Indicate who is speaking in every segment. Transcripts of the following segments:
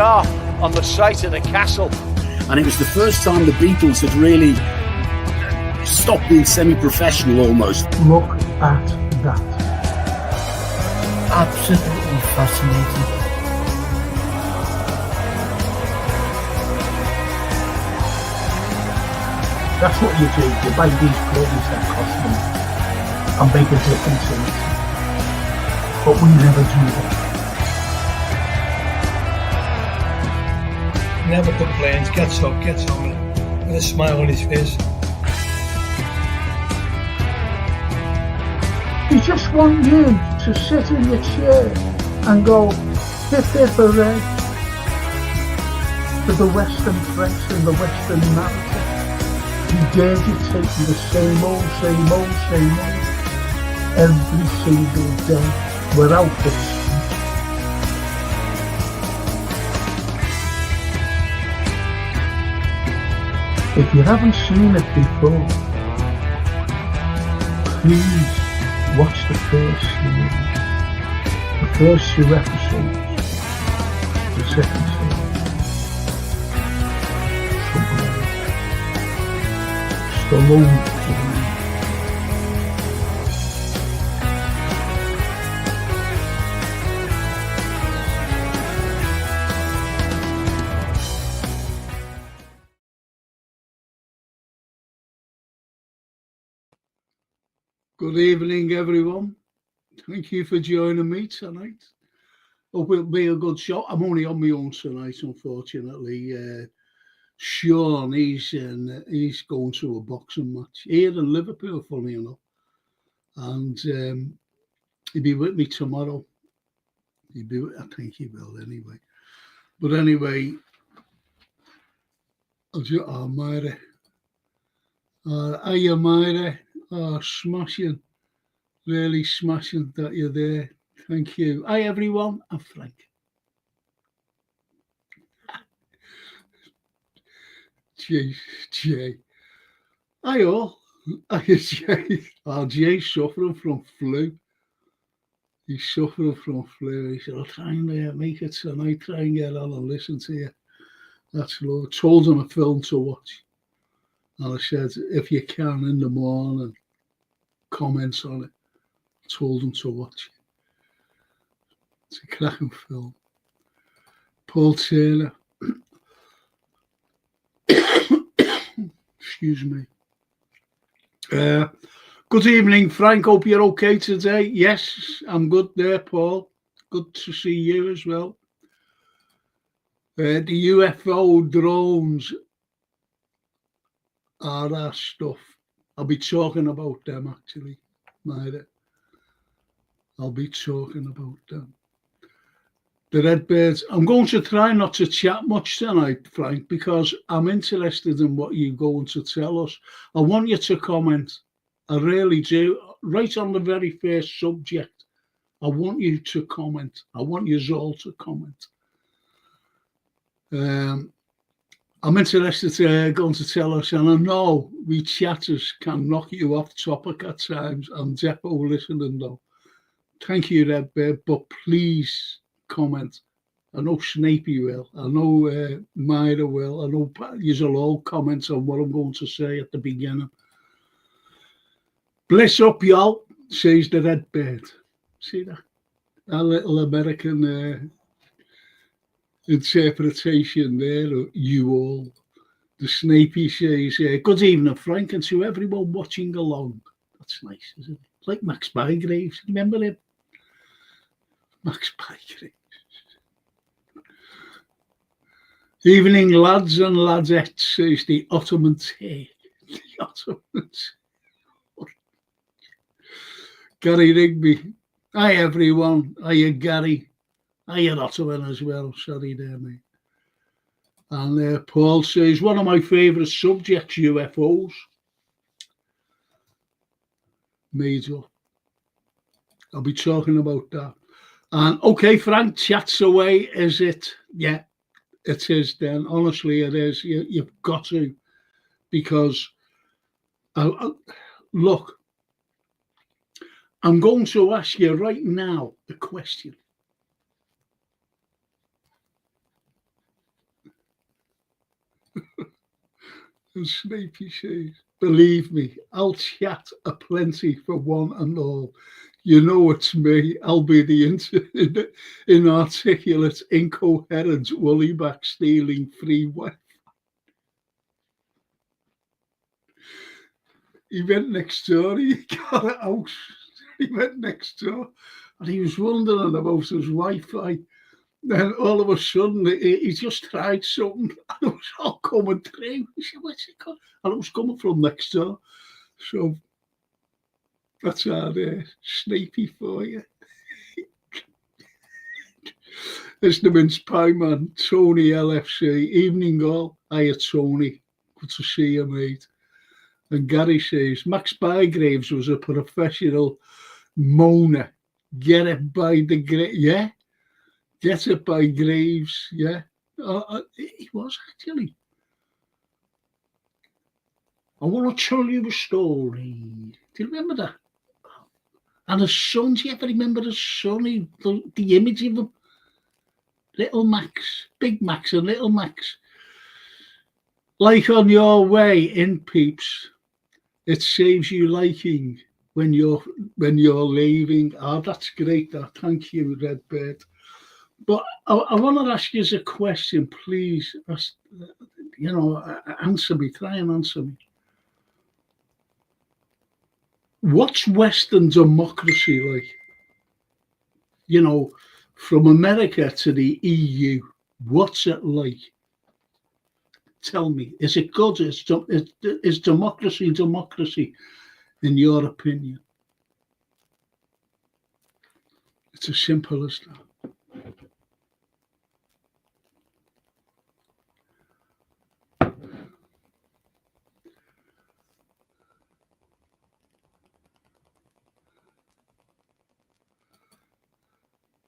Speaker 1: are on the site of the castle.
Speaker 2: And it was the first time the Beatles had really stopped being semi-professional almost.
Speaker 3: Look at that.
Speaker 4: Absolutely fascinating.
Speaker 3: That's what you do. You buy these clothes that cost money and make a difference in it. But we never do that.
Speaker 4: Never complains, gets up, gets on it, with a smile on his face.
Speaker 3: We just want you to sit in your chair and go, hip hip hooray, to the Western press and the Western narrative. He dared to take you the same old, every single day, without this. If you haven't seen it before, please watch the first series, the first 2 episodes, the second series. Stallone.
Speaker 5: Good evening, everyone. Thank you for joining me tonight. Hope it'll be a good show. I'm only on my own tonight, unfortunately. Sean, he's going to a boxing match here in Liverpool, funny enough. And he'll be with me tomorrow. I think he will anyway. But anyway, Myra. Hiya, Myra. Oh, smashing. Really smashing that you're there. Thank you. Hi, everyone. I'm Frank. Jay. Hi, all. Hiya, Jay. Oh, Jay's suffering from flu. He's suffering from flu. He said, I'll try and make it tonight. Try and get on and listen to you. That's low. Told him a film to watch. And I said, if you can in the morning, comments on it. Told him to watch it. It's a cracking film. Paul Taylor. Excuse me. Good evening, Frank. Hope you're okay today. Yes, I'm good there, Paul. Good to see you as well. The UFO drones are our stuff. I'll be talking about them, actually, Myra. I'll be talking about them. The Redbirds. I'm going to try not to chat much tonight, Frank, because I'm interested in what you're going to tell us. I want you to comment. I really do. Right on the very first subject, I want you to comment. I want you all to comment. I'm interested going to tell us, and I know we chatters can knock you off topic at times. I'm definitely listening though. Thank you, Redbird, but please comment. I know Snapey will. I know Myra will. I know you'll all comment on what I'm going to say at the beginning. Bless up, y'all, says the Redbird. See that? Our little American interpretation there, you all. The Snapey says, good evening, Frank, and to everyone watching along. That's nice, isn't it? Like Max Bygraves. Remember him? Max Bygraves. Evening, lads and ladettes, says the Ottoman Turk. The Ottoman Turk. Gary Rigby. Hi, everyone. Hiya, Gary. Hiya, Ottoman as well. Sorry there, mate. And Paul says, one of my favourite subjects, UFOs. Made up. I'll be talking about that. And okay, Frank, chats away, is it? Yeah, it is then. Honestly, it is. You've got to. Because, look, I'm going to ask you right now a question. And Snapey says, believe me, I'll chat aplenty for one and all. You know it's me. I'll be the inarticulate, incoherent, woollyback stealing free wife. He went next door, he got a house. He went next door and he was wondering about his Wi-Fi. Then all of a sudden, he just tried something and it was all coming through. He said, where's it coming? And it was coming from next door. So that's our Snapey for you. There's the mince pie man, Tony LFC. Evening all. Hiya, Tony. Good to see you, mate. And Gary says, Max Bygraves was a professional moaner. Get it by the grave. Yeah. Get it by Graves. Yeah. He was actually. I want to tell you a story. Do you remember that? And his son, do you ever remember his son? The image of him? Little Max, Big Max and Little Max. Like on your way in, peeps. It saves you liking when you're leaving. Oh, that's great. That. Thank you, Redbird. But I want to ask you a question, please. Answer me. Try and answer me. What's Western democracy like? You know, from America to the EU, what's it like? Tell me, is it good? Is democracy in your opinion? It's as simple as that.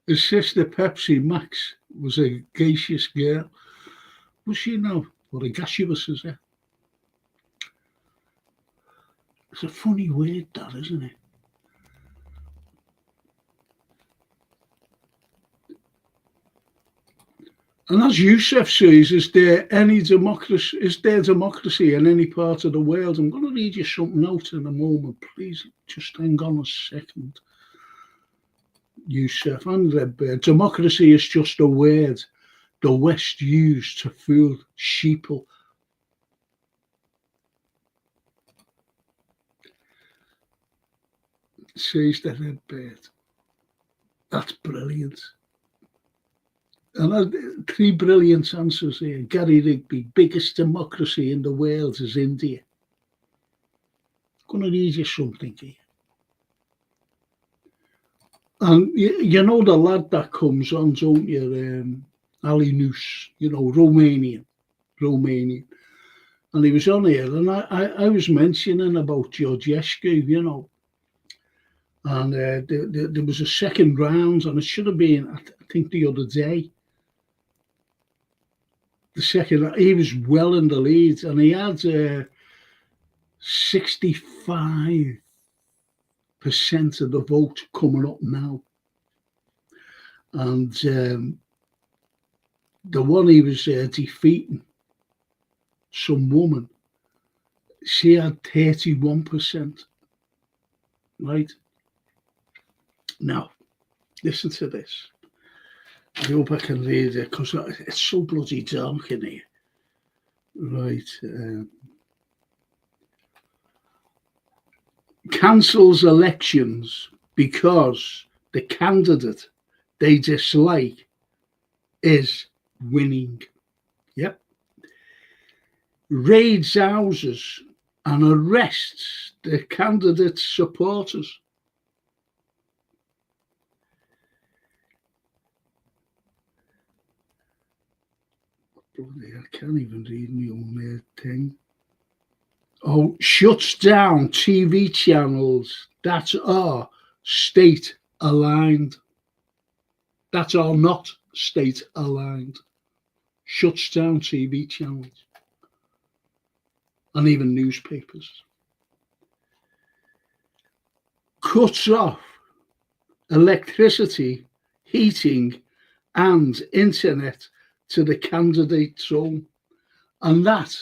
Speaker 5: His sister Pepsi Max was a gaseous girl. Was she now? Or a gaseous, is it? It's a funny word, that, isn't it? And as Youssef says, is there democracy in any part of the world? I'm going to read you something out in a moment. Please just hang on a second. Youssef and Redbird. Democracy is just a word the West used to fool sheeple. Says the Redbird. That's brilliant. And 3 brilliant answers here. Gary Rigby, biggest democracy in the world is India. I'm going to read you something here. And you know the lad that comes on, don't you? Ali Nus, Romanian. And he was on here, and I was mentioning about Georgescu, and there was a second round, and it should have been, I think, the other day. The second, he was well in the lead, and he had 65% of the vote coming up now. And the one he was defeating, some woman, she had 31%. Right? Now, listen to this. I hope I can read it because it's so bloody dark in here. Right. Cancels elections because the candidate they dislike is winning. Yep. Raids houses and arrests the candidate's supporters. Bloody, I can't even read my own thing. Oh, shuts down TV channels that are state aligned. That are not state aligned. Shuts down TV channels. And even newspapers. Cuts off electricity, heating, and internet to the candidate's home. And that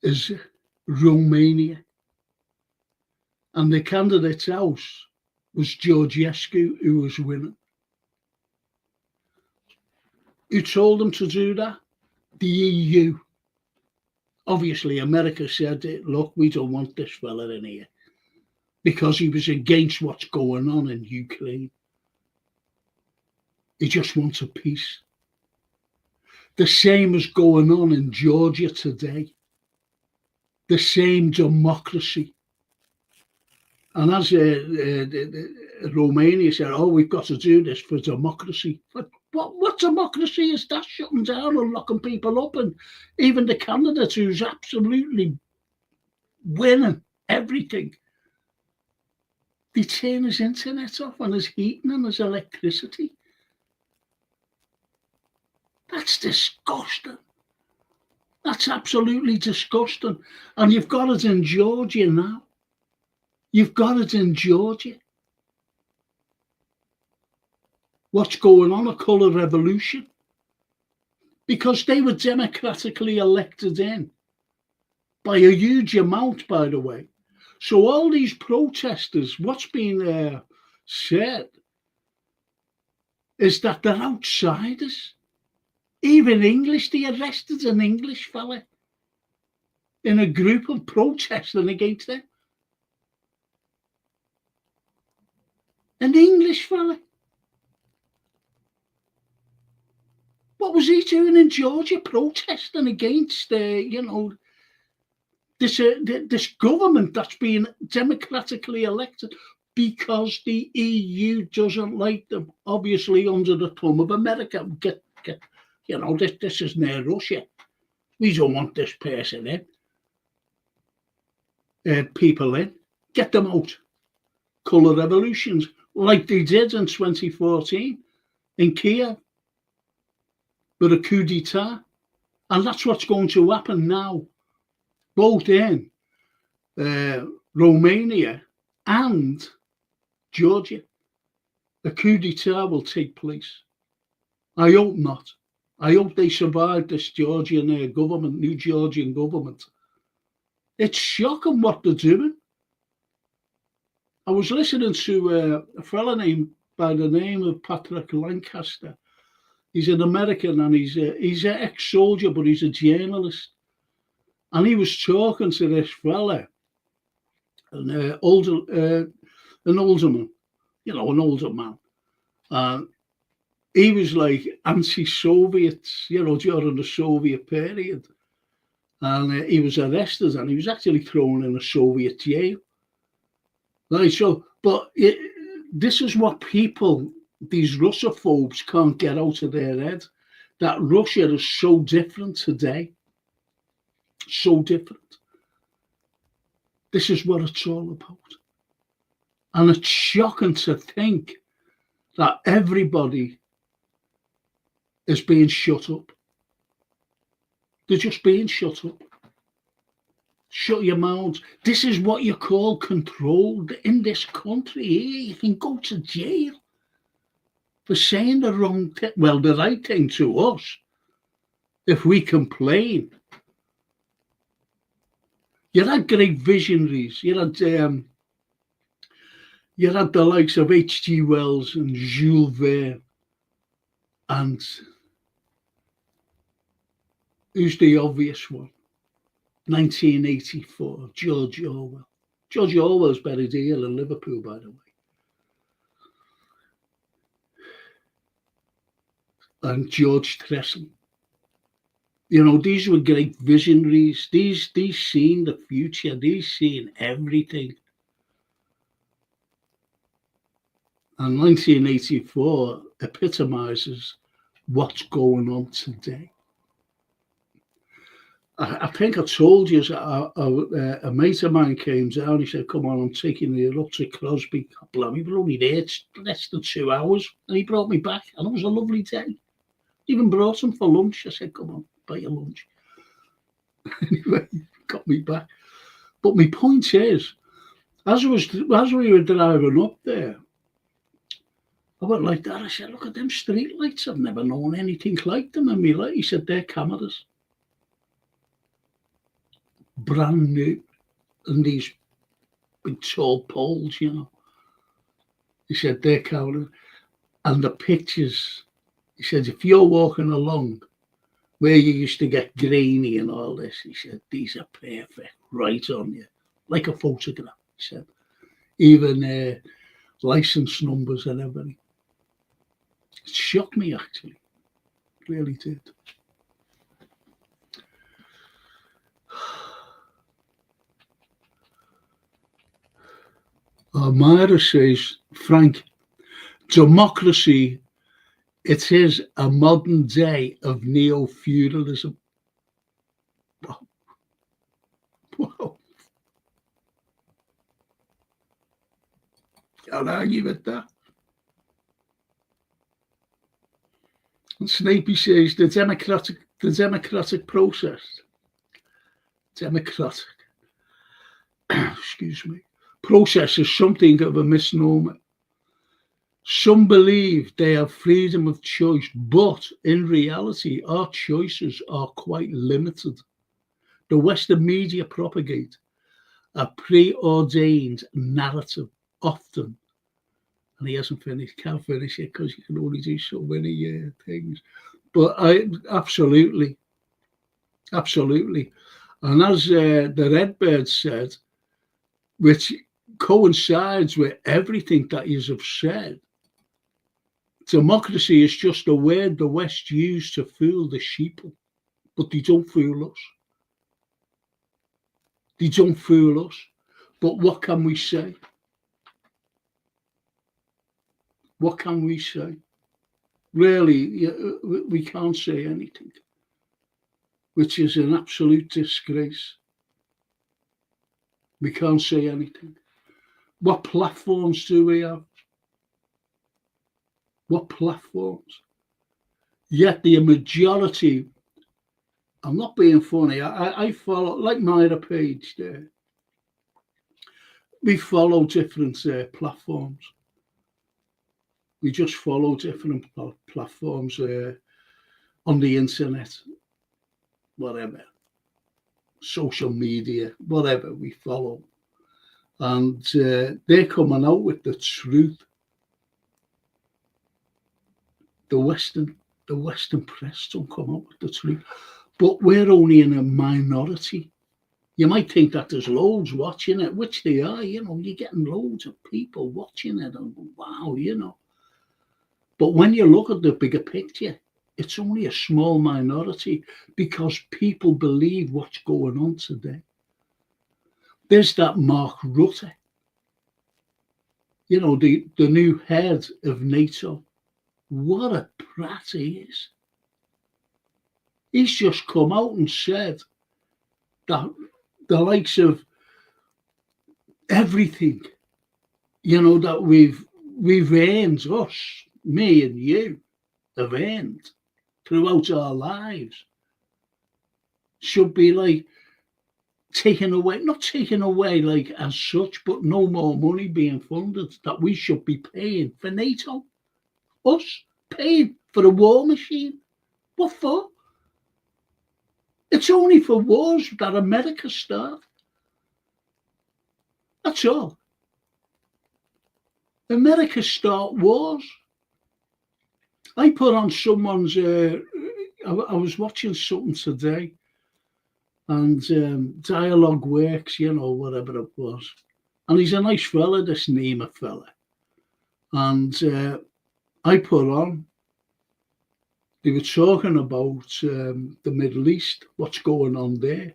Speaker 5: is Romania. And the candidate's house was Georgescu, who was winning. Who told them to do that? The EU. Obviously, America said, look, we don't want this fella in here because he was against what's going on in Ukraine. He just wants a peace. The same is going on in Georgia today. The same democracy. And as Romania said, oh, we've got to do this for democracy. But what democracy is that? Shutting down and locking people up, and even the candidate who's absolutely winning everything, they turn his internet off and his heating and his electricity. That's disgusting. That's absolutely disgusting. And you've got it in Georgia now. You've got it in Georgia. What's going on? A colour revolution. Because they were democratically elected in by a huge amount, by the way. So all these protesters, what's been said is that they're outsiders. Even English, they arrested an English fella in a group of protesting against them. An English fella. What was he doing in Georgia, protesting against, this government that's been democratically elected because the EU doesn't like them, obviously under the thumb of America. This is near Russia. We don't want this person in. People in. Get them out. Colour revolutions, like they did in 2014 in Kiev with a coup d'etat. And that's what's going to happen now, both in Romania and Georgia. A coup d'etat will take place. I hope not. I hope they survive this Georgian government, new Georgian government. It's shocking what they're doing. I was listening to a fella by the name of Patrick Lancaster. He's an American and he's an ex-soldier, but he's a journalist. And he was talking to this fella, an older man, an older man. He was like anti-Soviet, during the Soviet period. And he was arrested and he was actually thrown in a Soviet jail. Right, so, but this is what people, these Russophobes, can't get out of their head. That Russia is so different today. So different. This is what it's all about. And it's shocking to think that everybody is being shut up. They're just being shut up. Shut your mouths. This is what you call controlled in this country here. You can go to jail for saying the wrong thing. Well, the right thing to us. If we complain. You had great visionaries. You had the likes of H.G. Wells and Jules Verne. And who's the obvious one? 1984, George Orwell. George Orwell's buried here in Liverpool, by the way. And George Tresson. These were great visionaries. These seen the future. These seen everything. And 1984 epitomizes what's going on today. I think I told you, a mate of mine came down. He said, come on, I'm taking you up to Crosby. We were only there less than 2 hours. And he brought me back. And it was a lovely day. Even brought him for lunch. I said, come on, buy your lunch. Anyway, got me back. But my point is, as we were driving up there, I went like that. I said, look at them street lights. I've never known anything like them in my life. He said, they're cameras. brand new, and these big tall poles, you know. He said, they're counted. And the pictures, he said, if you're walking along where you used to get grainy and all this, he said, these are perfect, right on you, like a photograph, he said. Even license numbers and everything. It shocked me, actually. It really did. Myra says, Frank, democracy, it is a modern day of neo-feudalism. Wow. Wow. Can't argue with that. And Snapey says, the democratic process, excuse me, process is something of a misnomer. Some believe they have freedom of choice, but in reality, our choices are quite limited. The Western media propagate a preordained narrative often, and he hasn't finished, can't finish it because you can only do so many things. But I absolutely. And as the Redbird said, which coincides with everything that you have said, democracy is just a word the West used to fool the sheeple, but they don't fool us. They don't fool us. But what can we say? What can we say? Really, we can't say anything, which is an absolute disgrace. We can't say anything. What platforms do we have? What platforms? Yet the majority, I'm not being funny, I follow, like Myra Page there, we follow different platforms. We just follow different platforms on the internet, whatever, social media, whatever we follow. And they're coming out with the truth. The Western press don't come out with the truth. But we're only in a minority. You might think that there's loads watching it, which they are, you know, you're getting loads of people watching it, and wow, you know. But when you look at the bigger picture, it's only a small minority because people believe what's going on today. There's that Mark Rutte, you know, the new head of NATO. What a prat he is. He's just come out and said that the likes of everything, you know, that we've earned, us, me and you, have earned throughout our lives, should be like taken away, not taken away like as such, but no more money being funded, that we should be paying for NATO. Us paying for a war machine. What for? It's only for wars that America start. That's all. America start wars. I put on someone's, I was watching something today, and Dialogue Works, you know, whatever it was. And he's a nice fella, this Nima fella. And I put on, they were talking about the Middle East, what's going on there,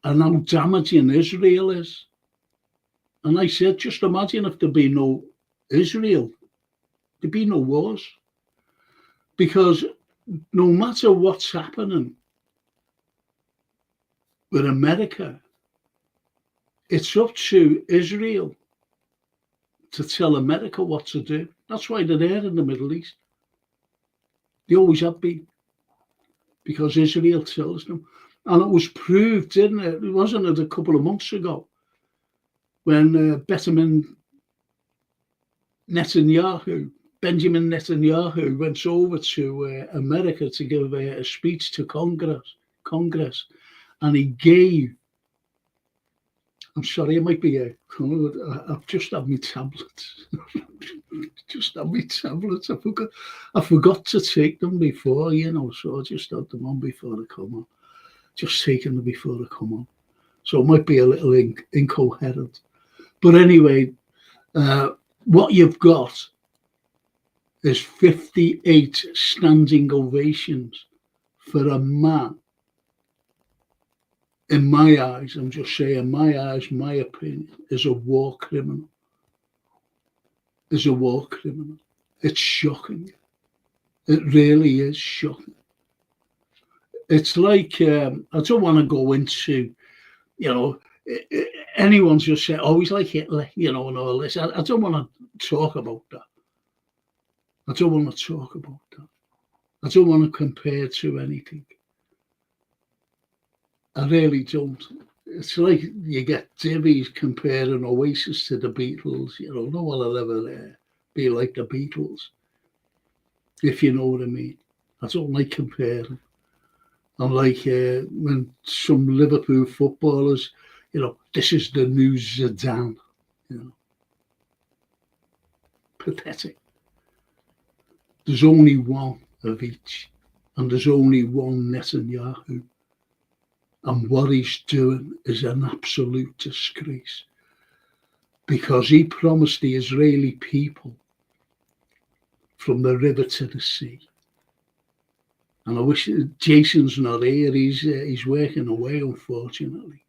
Speaker 5: and how damaging Israel is. And I said, just imagine if there'd be no Israel, there'd be no wars. Because no matter what's happening with America, it's up to Israel to tell America what to do. That's why they're there in the Middle East. They always have been, because Israel tells them. And it was proved, didn't it? Wasn't it a couple of months ago when Benjamin Netanyahu went over to America to give a speech to Congress, and he gave I'm sorry, it might be I've just had my tablets. Just had my tablets. I forgot to take them before, so I just had them on before they come on. Just taking them before they come on. So it might be a little incoherent. But anyway, what you've got is 58 standing ovations for a man. In my eyes, I'm just saying, my eyes, my opinion, is a war criminal. Is a war criminal. It's shocking. It really is shocking. It's like, I don't want to go into, anyone's just saying, oh, he's like Hitler, and all this. I don't want to talk about that. I don't want to talk about that. I don't want to compare to anything. I really don't. It's like you get divvies comparing Oasis to the Beatles. No one will ever be like the Beatles, if you know what I mean. I don't like comparing. I'm like when some Liverpool footballers, this is the new Zidane. Pathetic. There's only one of each, and there's only one Netanyahu. And what he's doing is an absolute disgrace, because he promised the Israeli people from the river to the sea. And I wish Jason's not here. He's working away, unfortunately.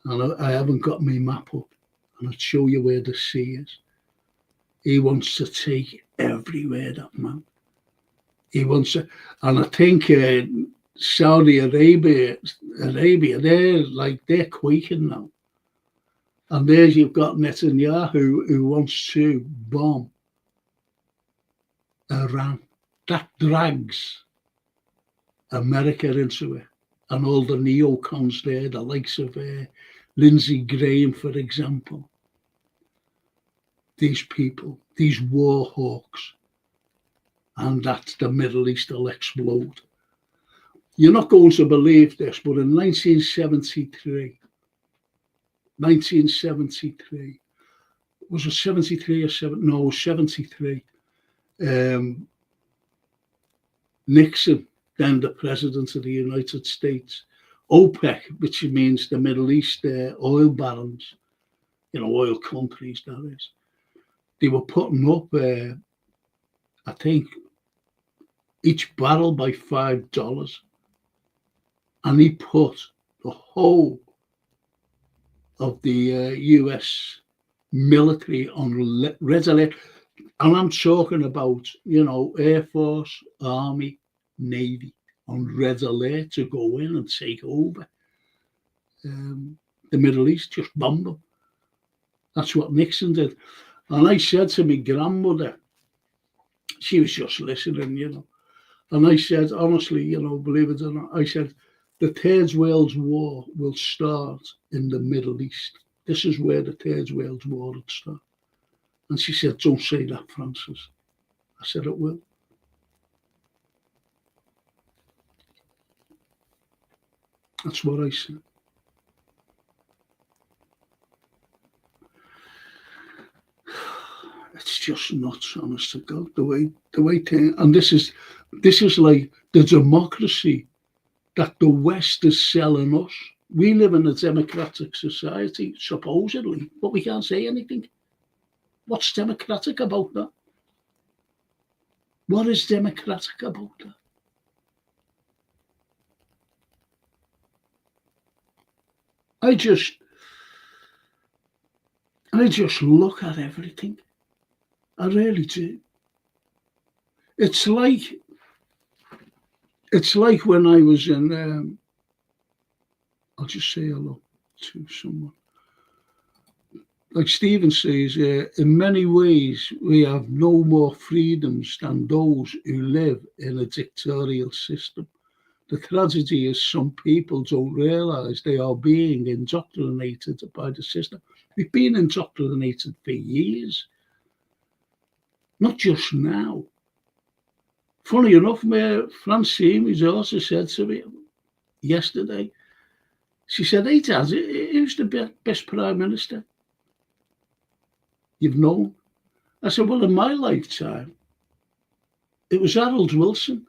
Speaker 5: And I haven't got my map up, and I'll show you where the sea is. He wants to take everywhere, that man. He wants to, and I think Saudi Arabia, they're quaking now. And there's you've got Netanyahu who wants to bomb Iran. That drags America into it, and all the neocons there, the likes of Lindsey Graham, for example. These people, these war hawks, and that the Middle East will explode. You're not going to believe this, but in 1973, was it 73 or 7? No, 73. Nixon, then the President of the United States, OPEC, which means the Middle East oil barons, oil countries, that is. They were putting up, I think, each barrel by $5. And he put the whole of the US military on red alert. And I'm talking about, Air Force, Army, Navy on red alert to go in and take over the Middle East, just bomb them. That's what Nixon did. And I said to my grandmother, she was just listening, and I said, honestly, believe it or not, I said, the Third World War will start in the Middle East. This is where the Third World War would start. And she said, don't say that, Francis. I said, it will. That's what I said. It's just nuts, honest to God, the way things, and this is like the democracy that the West is selling us. We live in a democratic society, supposedly, but we can't say anything. What's democratic about that? What is democratic about that? I just look at everything. I really do. It's like when I was in, I'll just say hello to someone. Like Stephen says, in many ways, we have no more freedoms than those who live in a dictatorial system. The tragedy is some people don't realise they are being indoctrinated by the system. We've been indoctrinated for years, not just now. Funny enough, Francine, his daughter, said to me yesterday, She said, hey, Dad, who's the best Prime Minister you've known? I said, well, in my lifetime, it was Harold Wilson.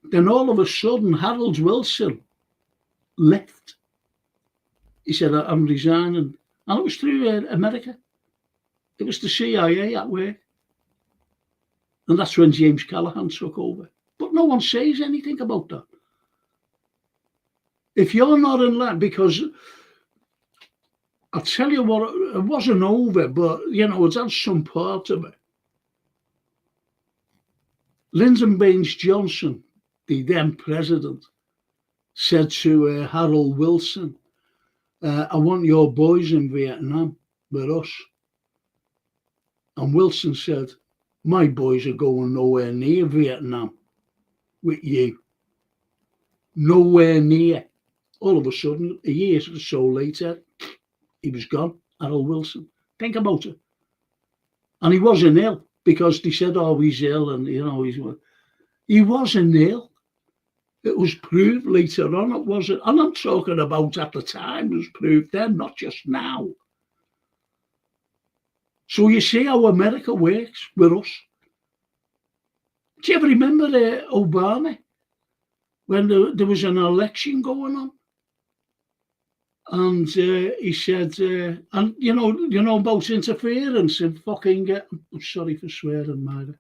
Speaker 5: Then all of a sudden, Harold Wilson left. He said, I'm resigning. And it was through America. It was the CIA at work. And that's when James Callaghan took over. But no one says anything about that. If you're not in line, because I'll tell you what, it wasn't over, but, you know, it's had some part of it. Lyndon Baines Johnson, the then president, said to Harold Wilson, I want your boys in Vietnam with us. And Wilson said, my boys are going nowhere near Vietnam with you. Nowhere near. All of a sudden, a year or so later, he was gone, Harold Wilson. Think about it. And he wasn't ill, because they said, oh, he's ill, and, you know, he wasn't ill. It was proved later on it wasn't. And I'm talking about at the time, it was proved then, not just now. So you see how America works with us. Do you ever remember Obama? When there was an election going on? And he said, and you know about interference and fucking, I'm sorry for swearing, Myra.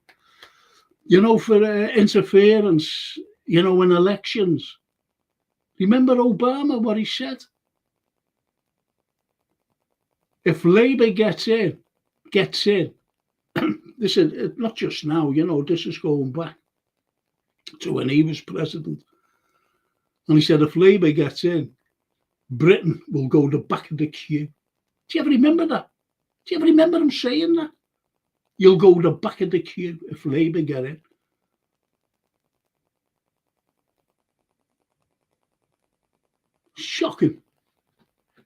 Speaker 5: You know, for interference, you know, in elections. Remember Obama, what he said? If Labour gets in, listen, not just now, you know, this is going back to when he was president. And he said, if Labour gets in, Britain will go to the back of the queue. Do you ever remember that? Do you ever remember him saying that? You'll go to the back of the queue if Labour get in. Shocking.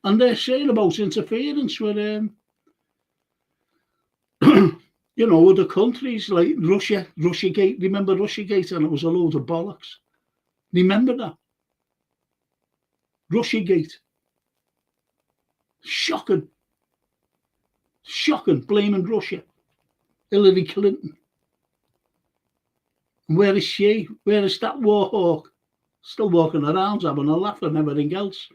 Speaker 5: And they're saying about interference with, you know, other countries like Russiagate. Remember Russiagate? And it was a load of bollocks. Remember that? Russiagate. Shocking. Shocking. Blaming Russia. Hillary Clinton. And where is she? Where is that war hawk? Still walking around having a laugh and everything else.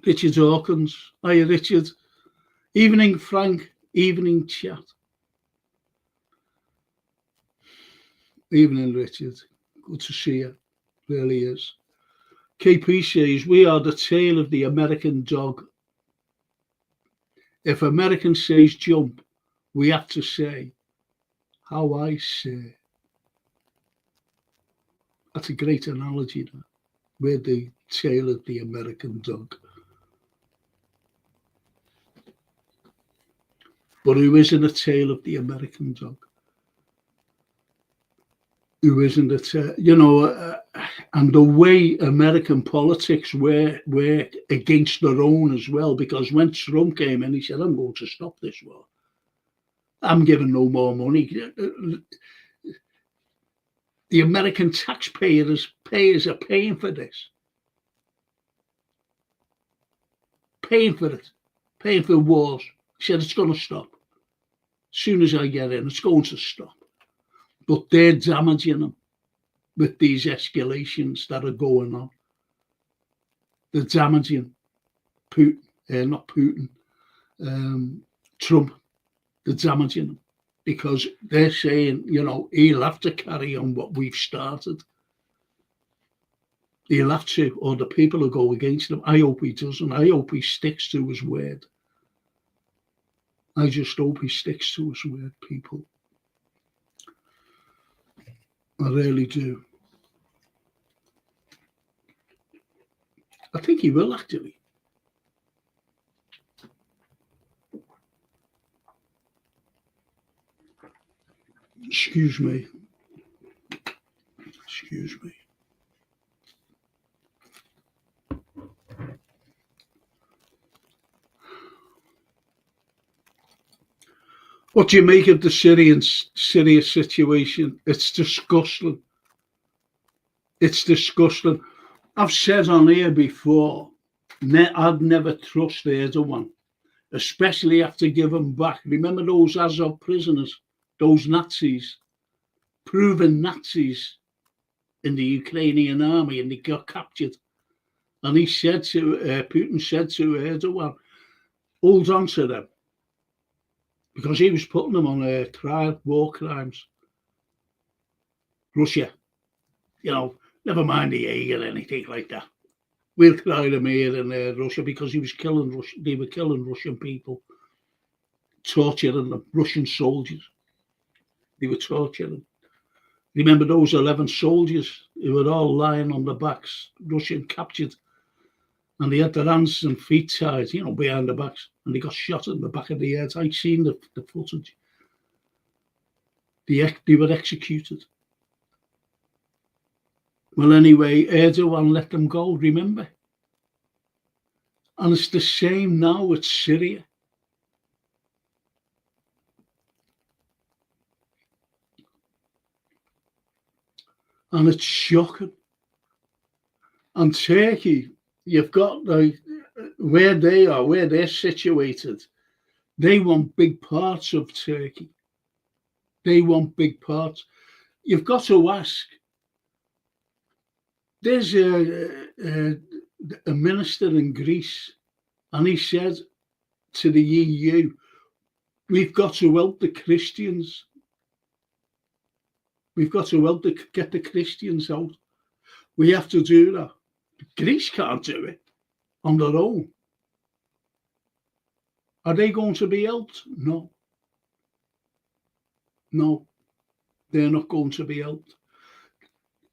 Speaker 5: Richard Hawkins. Hiya, Richard. Evening, Frank. Evening, chat. Evening, Richard. Good to see you. Really is. KP says, we are the tail of the American dog. If American says jump, we have to say, how I say. That's a great analogy, that. We're the tail of the American dog. But who isn't the tail of the American dog? Who isn't it? You know, and the way American politics work against their own as well, because when Trump came in, he said, I'm going to stop this war. I'm giving no more money. The American taxpayers are paying for this. Paying for it. Paying for wars. He said, it's going to stop. As soon as I get in, it's going to stop. But they're damaging them with these escalations that are going on. They're damaging Putin, not Putin, Trump. They're damaging them because they're saying, you know, he'll have to carry on what we've started. He'll have to, or the people will go against him. I hope he doesn't. I hope he sticks to his word. I just hope he sticks to his word, people. I really do. I think he will, actually. Excuse me. Excuse me. What do you make of the Syria situation? It's disgusting. It's disgusting. I've said on here before, I'd never trust Erdogan, especially after giving back. Remember those Azov prisoners, those Nazis, proven Nazis in the Ukrainian army, and they got captured. And he said to Putin said to Erdogan, hold on to them, because he was putting them on trial, war crimes. Russia, never mind the Hague or anything like that. We'll try them here in Russia, because he was killing Russia. They were killing Russian people, torturing them, Russian soldiers. They were torturing. Remember those 11 soldiers who were all lying on their backs, Russian captured, and they had their hands and feet tied, behind their backs, and they got shot in the back of the head. I'd seen the footage. They were executed. Well, anyway, Erdogan let them go, remember? And it's the same now with Syria. And it's shocking. And Turkey, you've got where they're situated, they want big parts of Turkey. They want big parts. You've got to ask. There's a minister in Greece, and he said to the EU, we've got to help the Christians. We've got to help get the Christians out. We have to do that. Greece can't do it on their own. Are they going to be helped? No. No, they're not going to be helped.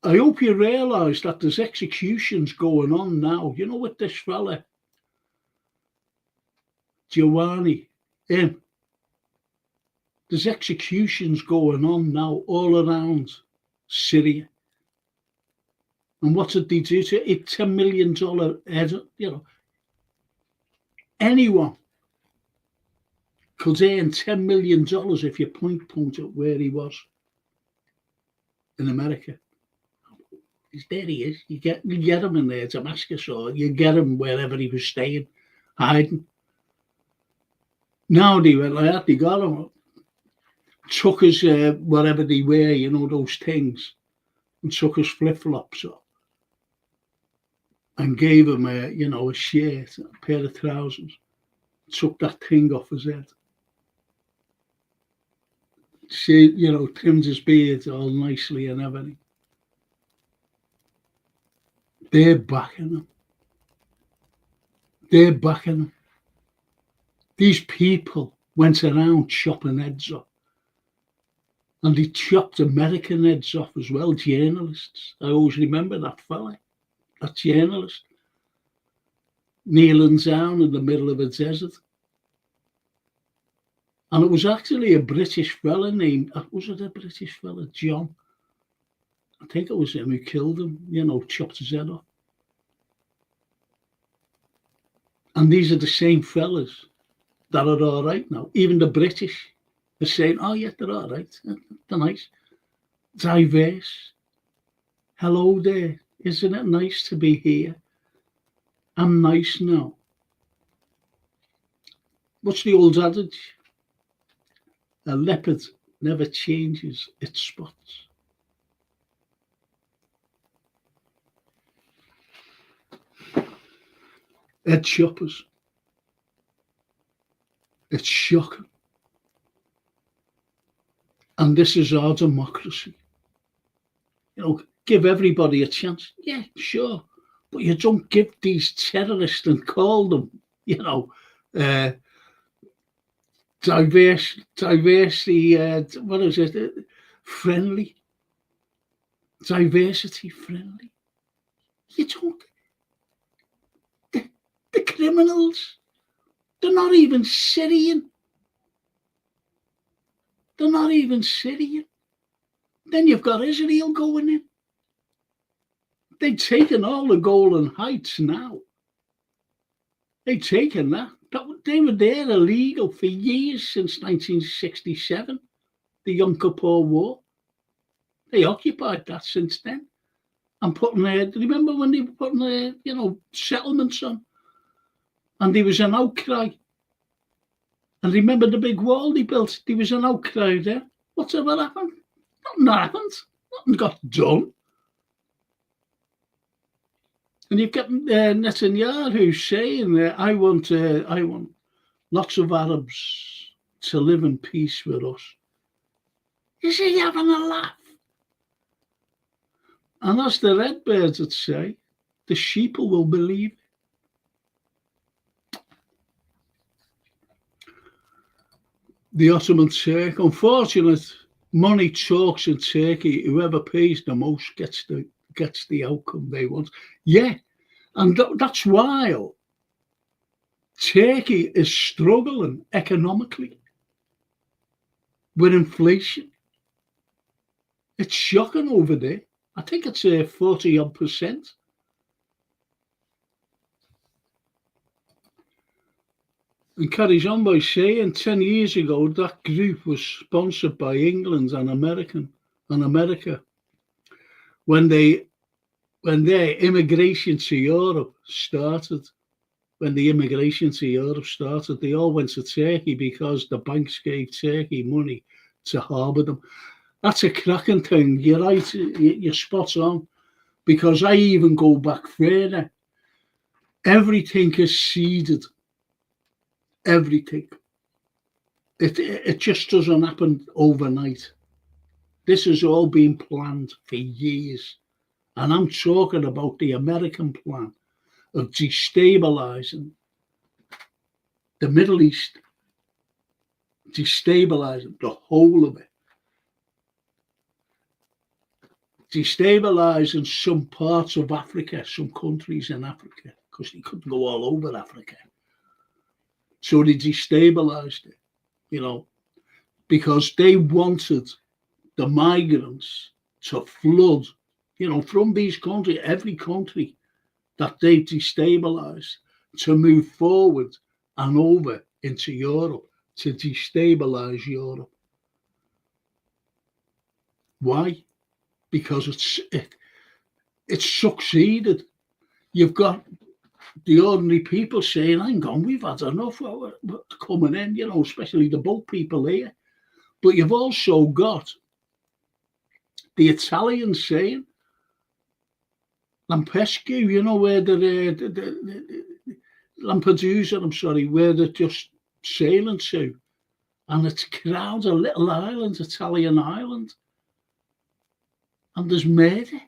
Speaker 5: I hope you realise that there's executions going on now. With this fella, Giovanni, him. There's executions going on now all around Syria. And what did they do to it? $10 million head, anyone could earn $10 million if you point at where he was in America. There he is. You get him in there, Damascus, or you get him wherever he was staying, hiding. Now they went like that, they got him, took his whatever they wear, those things, and took his flip-flops up and gave him a shirt, a pair of trousers, took that thing off his head. Trimmed his beard all nicely and everything. They're backing him. They're backing him. These people went around chopping heads off. And they chopped American heads off as well, journalists. I always remember that fella, that journalist, kneeling down in the middle of a desert. And it was actually a British fella named, was it a British fella, John? I think it was him who killed him, chopped his head off. And these are the same fellas that are all right now. Even the British are saying, oh, yeah, they're all right. They're nice. Diverse. Hello there. Isn't it nice to be here? I'm nice now. What's the old adage? A leopard never changes its spots. Head choppers. It's shocking. And this is our democracy. Give everybody a chance. Yeah, sure. But you don't give these terrorists and call them, diversity, what is it? Friendly. Diversity friendly. You don't. The criminals, they're not even Syrian. They're not even Syrian. Then you've got Israel going in. They've taken all the Golan Heights now. They've taken that. They were there illegal for years, since 1967, the Yom Kippur War. They occupied that since then. and putting remember when they were putting settlements on, and there was an outcry. And remember the big wall they built? There was an outcry there. Whatever happened? Nothing happened. Nothing got done. And you've got Netanyahu saying, "I want lots of Arabs to live in peace with us." Is he having a laugh? And as the Redbirds would say, the sheeple will believe it. The Ottoman Turk, unfortunate, money talks in Turkey. Whoever pays the most gets the outcome they want. Yeah, and that's why Turkey is struggling economically with inflation. It's shocking over there. I think it's 40-odd%. And carries on by saying 10 years ago, that group was sponsored by England and America when their immigration to Europe started. When the immigration to Europe started, they all went to Turkey because the banks gave Turkey money to harbour them. That's a cracking thing. You're right, you're spot on. Because I even go back further. Everything is seeded. Everything. It just doesn't happen overnight. This has all been planned for years. And I'm talking about the American plan of destabilizing the Middle East, destabilizing the whole of it, destabilizing some parts of Africa, some countries in Africa, because they couldn't go all over Africa. So they destabilized it, because they wanted the migrants to flood, from these countries, every country that they destabilized, to move forward and over into Europe, to destabilize Europe. Why? Because it's succeeded. You've got the ordinary people saying, "Hang on, we've had enough coming in," especially the boat people here. But you've also got the Italians saying, Lampescu, where the Lampedusa, where they're just sailing to, and it's crowds of little islands, Italian island, and there's murder.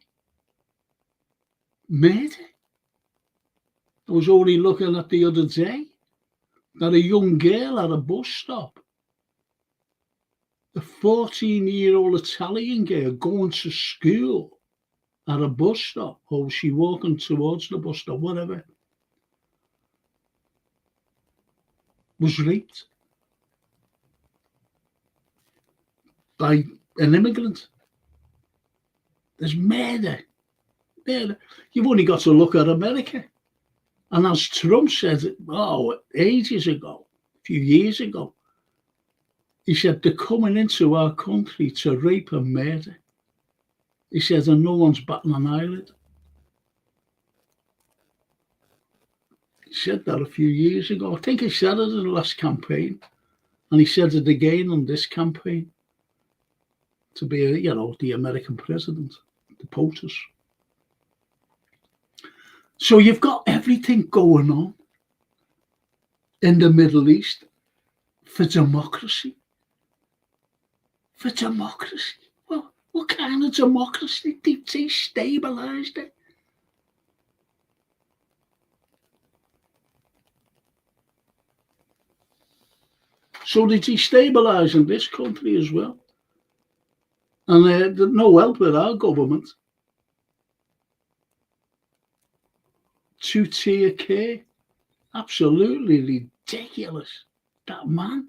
Speaker 5: I was only looking at the other day that a young girl at a bus stop, a 14-year-old Italian girl going to school at a bus stop, or she walking towards the bus stop, whatever, was raped by an immigrant. There's murder. You've only got to look at America. And as Trump said, ages ago, a few years ago, he said they're coming into our country to rape and murder. He said, and no one's batting an eyelid. He said that a few years ago. I think he said it in the last campaign. And he said it again on this campaign to be, the American president, the POTUS. So you've got everything going on in the Middle East for democracy. For democracy. Well, what kind of democracy? They destabilized it. So they're destabilizing this country as well. And there's no help with our government. Two-tier care. Absolutely ridiculous. That man.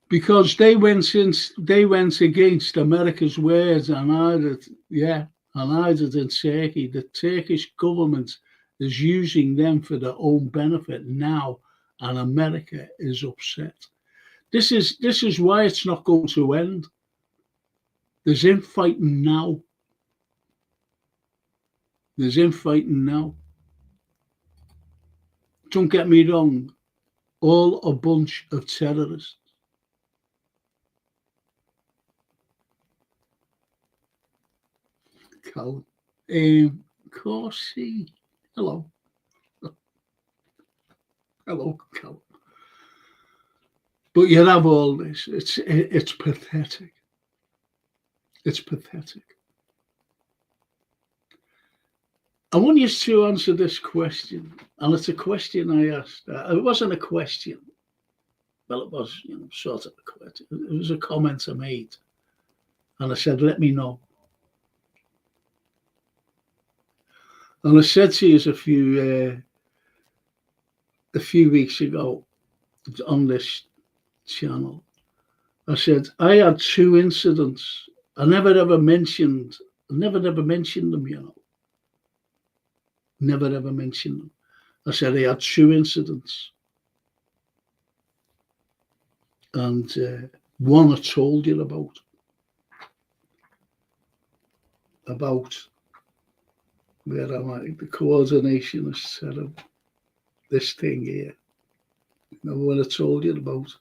Speaker 5: Because they went against America's words and added in Turkey. The Turkish government is using them for their own benefit now and America is upset. This is why it's not going to end. There's infighting now. There's infighting now. Don't get me wrong, all a bunch of terrorists. Colin. Corsi. Hello. Hello, Colin. But you have all this. It's pathetic. It's pathetic. I want you to answer this question, and it's a question I asked. It wasn't a question. Well, it was, sort of a question. It was a comment I made, and I said, "Let me know." And I said to you a few weeks ago on this channel, I said I had 2 incidents. I never ever mentioned them. Never ever mentioned them. I said I had 2 incidents, and one I told you about where am I? The coordinationist set up this thing here. Remember what I told you about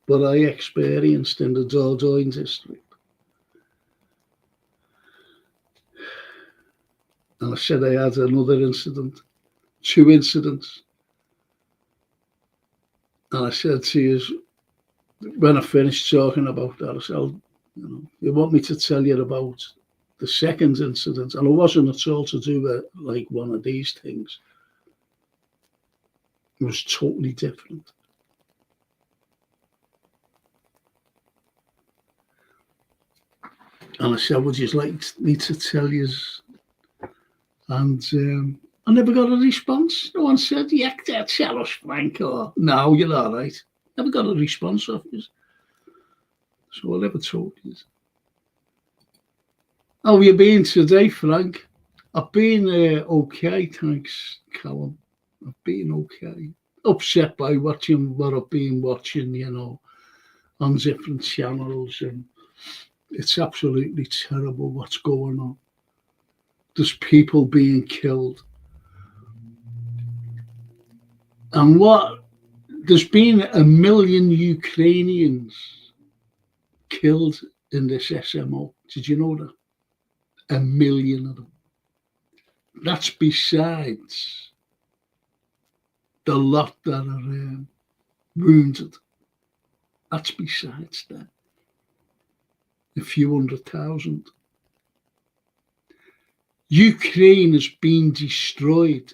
Speaker 5: what I experienced in the Dordogne district? And I said I had another incident, 2 incidents. And I said to you, when I finished talking about that, I said, you want me to tell you about the second incident? And it wasn't at all to do with like one of these things. It was totally different. And I said, would you like me to tell you? And I never got a response. No one said, yeah, tell us, Frank, or no, you're all right. Never got a response off you. So I never told you. How have you been today, Frank? I've been okay, thanks, Callum. I've been okay. Upset by watching what I've been watching, on different channels, and it's absolutely terrible what's going on. There's people being killed. And there's been 1 million Ukrainians killed in this SMO. Did you know that? 1 million of them. That's besides the lot that are wounded. That's besides that. A few 100,000. Ukraine has been destroyed.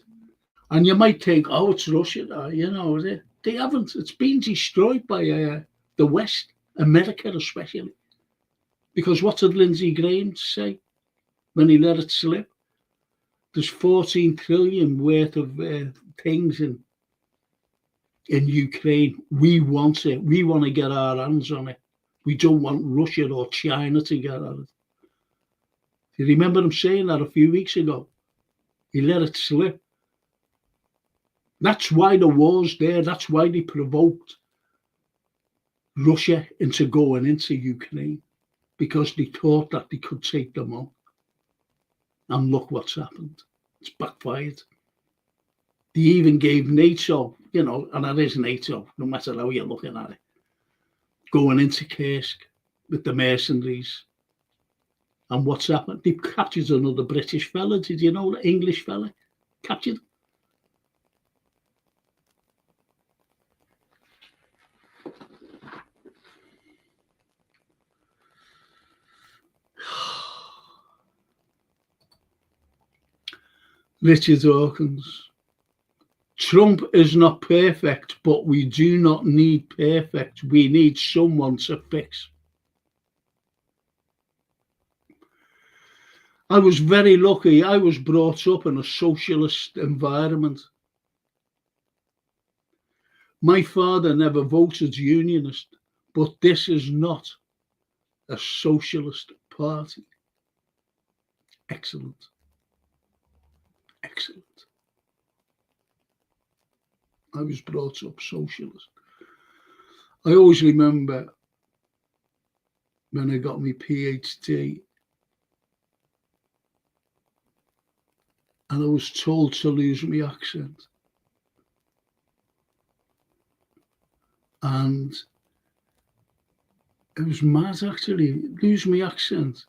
Speaker 5: And you might think, oh, it's Russia. They haven't. It's been destroyed by the West, America especially. Because what did Lindsey Graham say when he let it slip? There's 14 trillion worth of things in Ukraine. We want it. We want to get our hands on it. We don't want Russia or China to get at it. You remember him saying that a few weeks ago? He let it slip. That's why the war's there. That's why they provoked Russia into going into Ukraine, because they thought that they could take them on. And look what's happened. It's backfired. They even gave NATO, and it is NATO, no matter how you're looking at it, going into Kursk with the mercenaries. And what's happened? They've captured another British fella. Did you know, the English fella? Captured. Richard Hawkins. Trump is not perfect, but we do not need perfect. We need someone to fix. I was very lucky. I was brought up in a socialist environment. My father never voted unionist, but this is not a socialist party. Excellent. Excellent. I was brought up socialist. I always remember when I got my PhD and I was told to lose my accent. And it was mad, actually, lose my accent,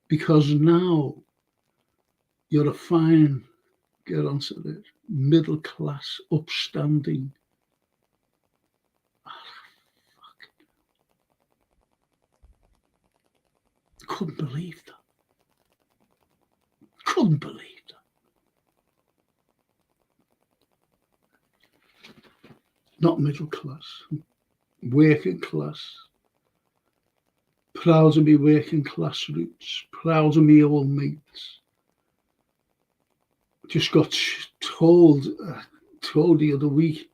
Speaker 5: because now you're a fine, get onto this, middle class, upstanding. Couldn't believe that. Couldn't believe that. Not middle class, working class. Proud of me working class roots. Proud of me old mates. Just got told the other week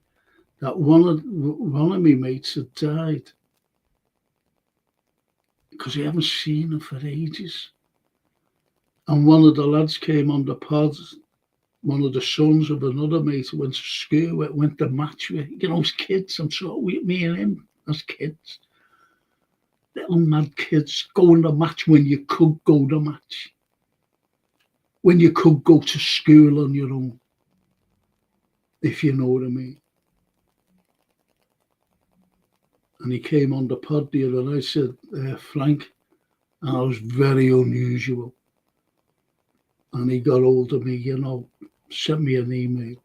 Speaker 5: that one of my mates had died because I haven't seen him for ages. And one of the lads came on the pod, one of the sons of another mate who went to school, went to match with, as kids. I'm talking with me and him as kids. Little mad kids going to match when you could go to match. When you could go to school on your own, if you know what I mean. And he came on the pod there and I said, Frank, and I was very unusual. And he got hold of me, sent me an email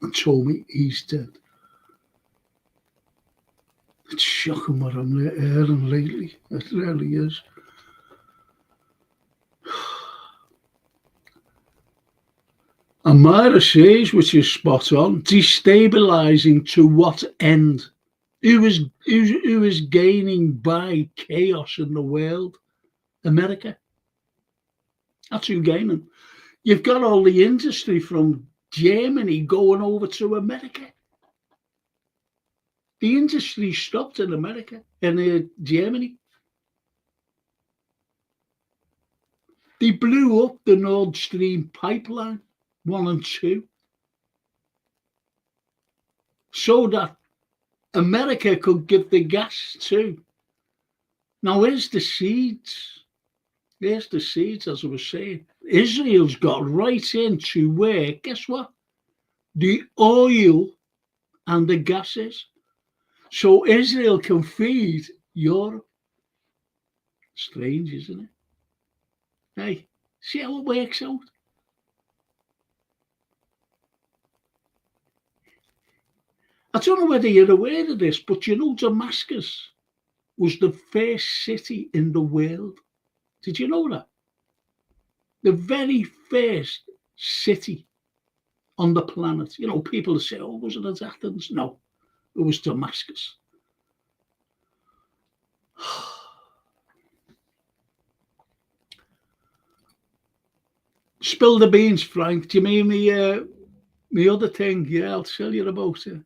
Speaker 5: and told me he's dead. It's shocking what I'm hearing lately. It really is. And Myra says, which is spot on, destabilising to what end? Who is gaining by chaos in the world? America. That's who's gaining. You've got all the industry from Germany going over to America. The industry stopped in America, in Germany. They blew up the Nord Stream pipeline 1 and 2 so that America could give the gas too. Now, here's the seeds. Here's the seeds, as I was saying. Israel's got right into where, guess what? The oil and the gases. So Israel can feed Europe. Strange, isn't it? Hey, see how it works out? I don't know whether you're aware of this, but Damascus was the first city in the world. Did you know that? The very first city on the planet. People say, oh, was it at Athens? No, it was Damascus. Spill the beans, Frank. Do you mean me other thing? Yeah, I'll tell you about it.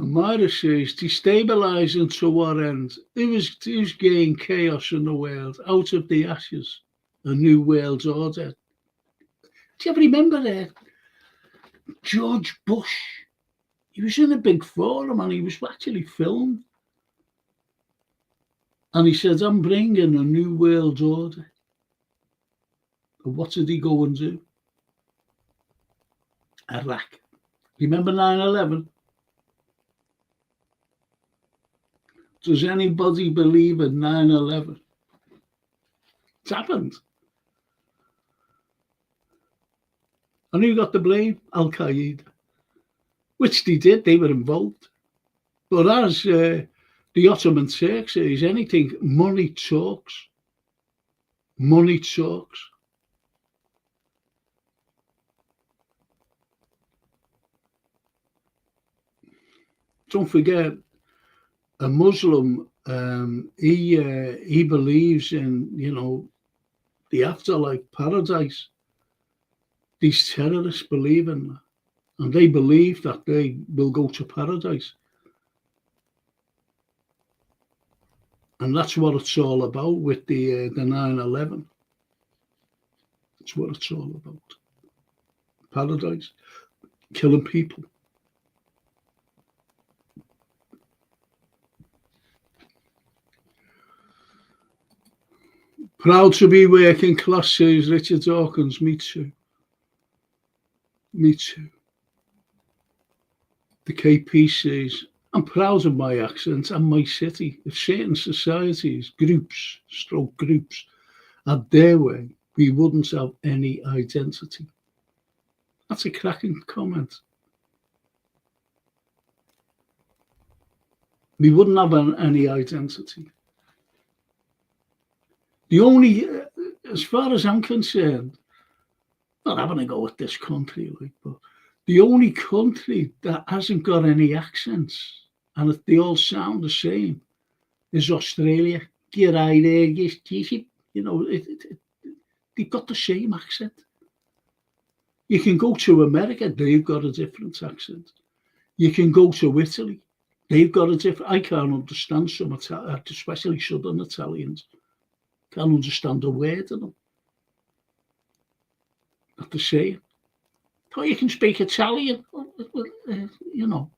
Speaker 5: And Myra says, destabilising to what end? Who's gained chaos in the world? Out of the ashes, a new world order. Do you ever remember that? George Bush, he was in a big forum and he was actually filmed. And he said, I'm bringing a new world order. And what did he go and do? Iraq. Remember 9/11? Does anybody believe in 9/11? It's happened. And who got the blame? Al-Qaeda. Which they did, they were involved. But as the Ottoman Turk says, anything, money talks. Money talks. Don't forget, a Muslim, he believes in, the afterlife, paradise. These terrorists believe in that. And they believe that they will go to paradise. And that's what it's all about with the 9/11. It's what it's all about. Paradise, killing people. Proud to be working class, says Richard Dawkins. Me too. Me too. The KP says, I'm proud of my accent and my city. If certain societies, groups had their way, we wouldn't have any identity. That's a cracking comment. We wouldn't have any identity. The only, as far as I'm concerned, not having a go at this country, but the only country that hasn't got any accents and they all sound the same is Australia. You know, they've got the same accent. You can go to America, they've got a different accent. You can go to Italy, they've got a different. I can't understand some especially Southern Italians. Can't understand a word of them. Not the same. Oh, you can speak Italian, you know.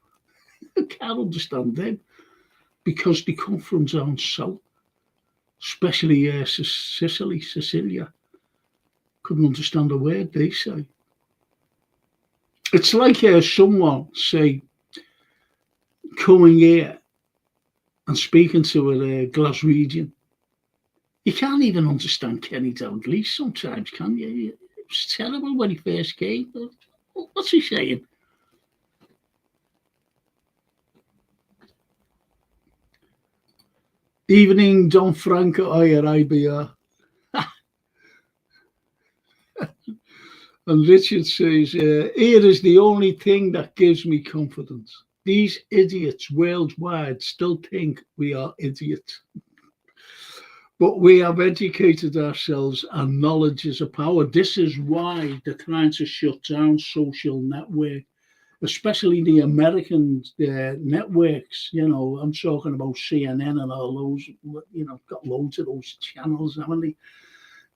Speaker 5: I can't understand them because they come from down south, especially Sicilia. Couldn't understand a word they say. It's like someone, say, coming here and speaking to a Glaswegian. You can't even understand Kenny Dalglish sometimes, can you? It was terrible when he first came. What's he saying? Evening, Don Franco, here IBR. And Richard says, here is the only thing that gives me confidence. These idiots worldwide still think we are idiots. But we have educated ourselves and knowledge is a power. This is why they're trying to shut down social network, especially the American networks. You know, I'm talking about CNN and all those, you know, got loads of those channels, haven't they?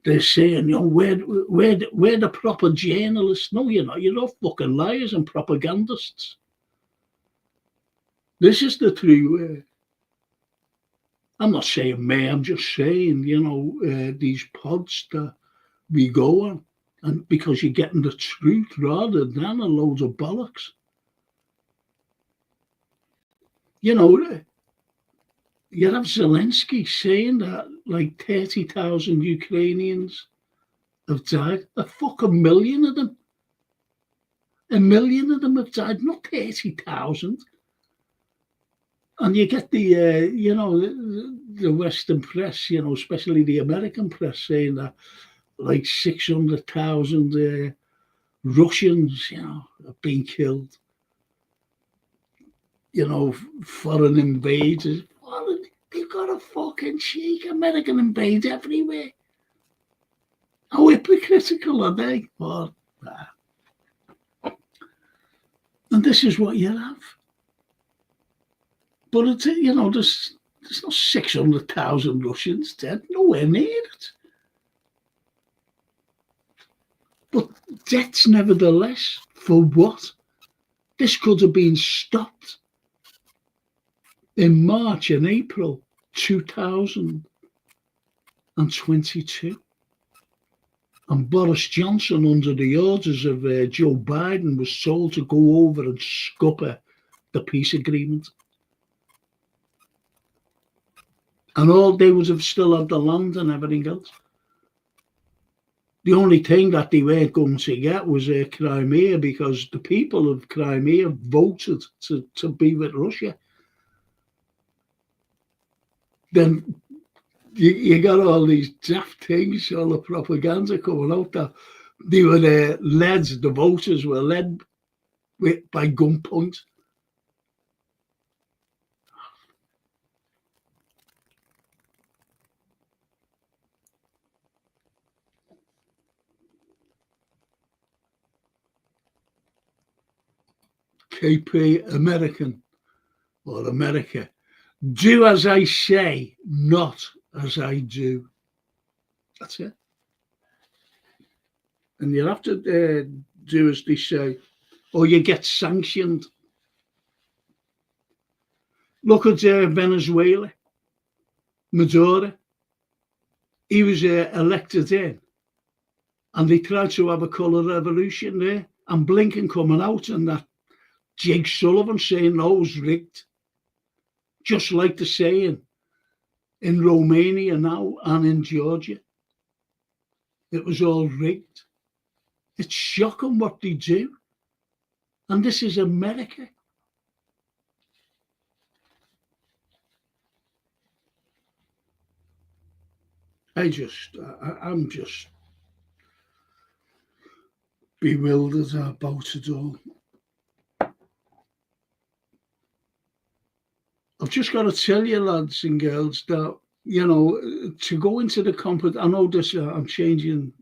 Speaker 5: They're saying, you know, we're the proper journalists. No, you're not. You're all fucking liars and propagandists. This is the true way. I'm not saying me, I'm just saying, you know, these pods that we go on, and because you're getting the truth rather than a load of bollocks. You know, you have Zelensky saying that like 30,000 Ukrainians have died. A fucking million of them. A million of them have died, not 30,000. And you get the, you know, the Western press, you know, especially the American press saying that like 600,000 Russians, you know, have been killed. You know, foreign invaders. They've got a fucking cheek. American invade everywhere. How hypocritical are they? Oh, nah. And this is what you have. But it's, you know, there's not 600,000 Russians dead, nowhere near it. But deaths, nevertheless, for what? This could have been stopped in March and April 2022. And Boris Johnson, under the orders of Joe Biden, was told to go over and scupper the peace agreement. And all they would have still had the land and everything else. The only thing that they weren't going to get was Crimea, because the people of Crimea voted to be with Russia. Then you got all these daft things, all the propaganda coming out that they were led, the voters were led by gunpoint. KP American or America. Do as I say, not as I do. That's it. And you have to do as they say, or you get sanctioned. Look at Venezuela, Maduro. He was elected in, and they tried to have a colour revolution there. And Blinken coming out and that Jake Sullivan saying, no, it was rigged. Just like the saying in Romania now and in Georgia. It was all rigged. It's shocking what they do. And this is America. I'm just bewildered about it all. I've just got to tell you, lads and girls, that, you know, to go into the competition, I know this, I'm changing,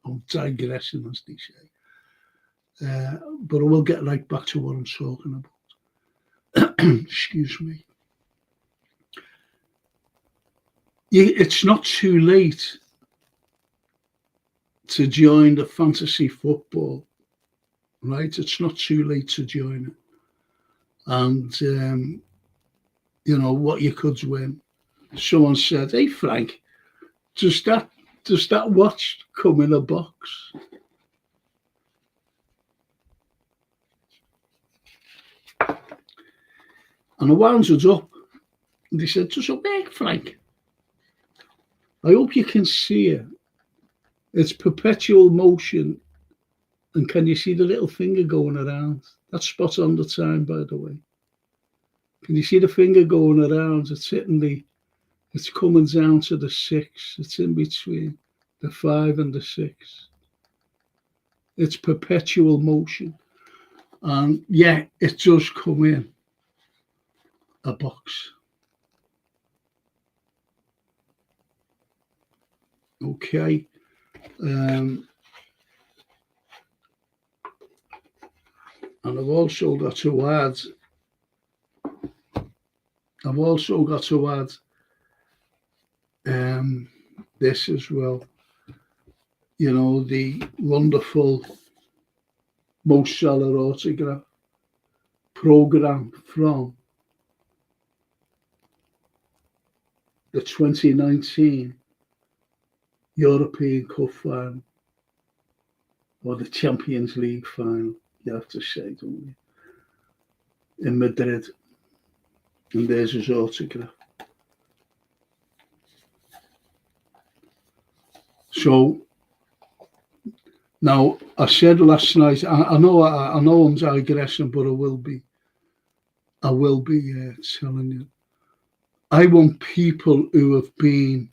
Speaker 5: I'm digressing, as they say, but I will get right back to what I'm talking about. Excuse me. It's not too late to join the fantasy football, right? It's not too late to join it. And, you know, what you could win. Someone said, hey, Frank, does that watch come in a box? And I wound it up. And they said, just a big, Frank. I hope you can see it. It's perpetual motion. And can you see the little finger going around? That's spot on the time, by the way. Can you see the finger going around? It's coming down to the 6. It's in between the 5 and the 6. It's perpetual motion. And yeah, it does come in a box. Okay. And I've also got to add this as well. You know, the wonderful most seller autograph program from the 2019 European Cup final, or the Champions League final, you have to say, don't you? In Madrid. And there's his autograph. So now, I said last night, I know I'm digressing, but I will be telling you. I want people who have been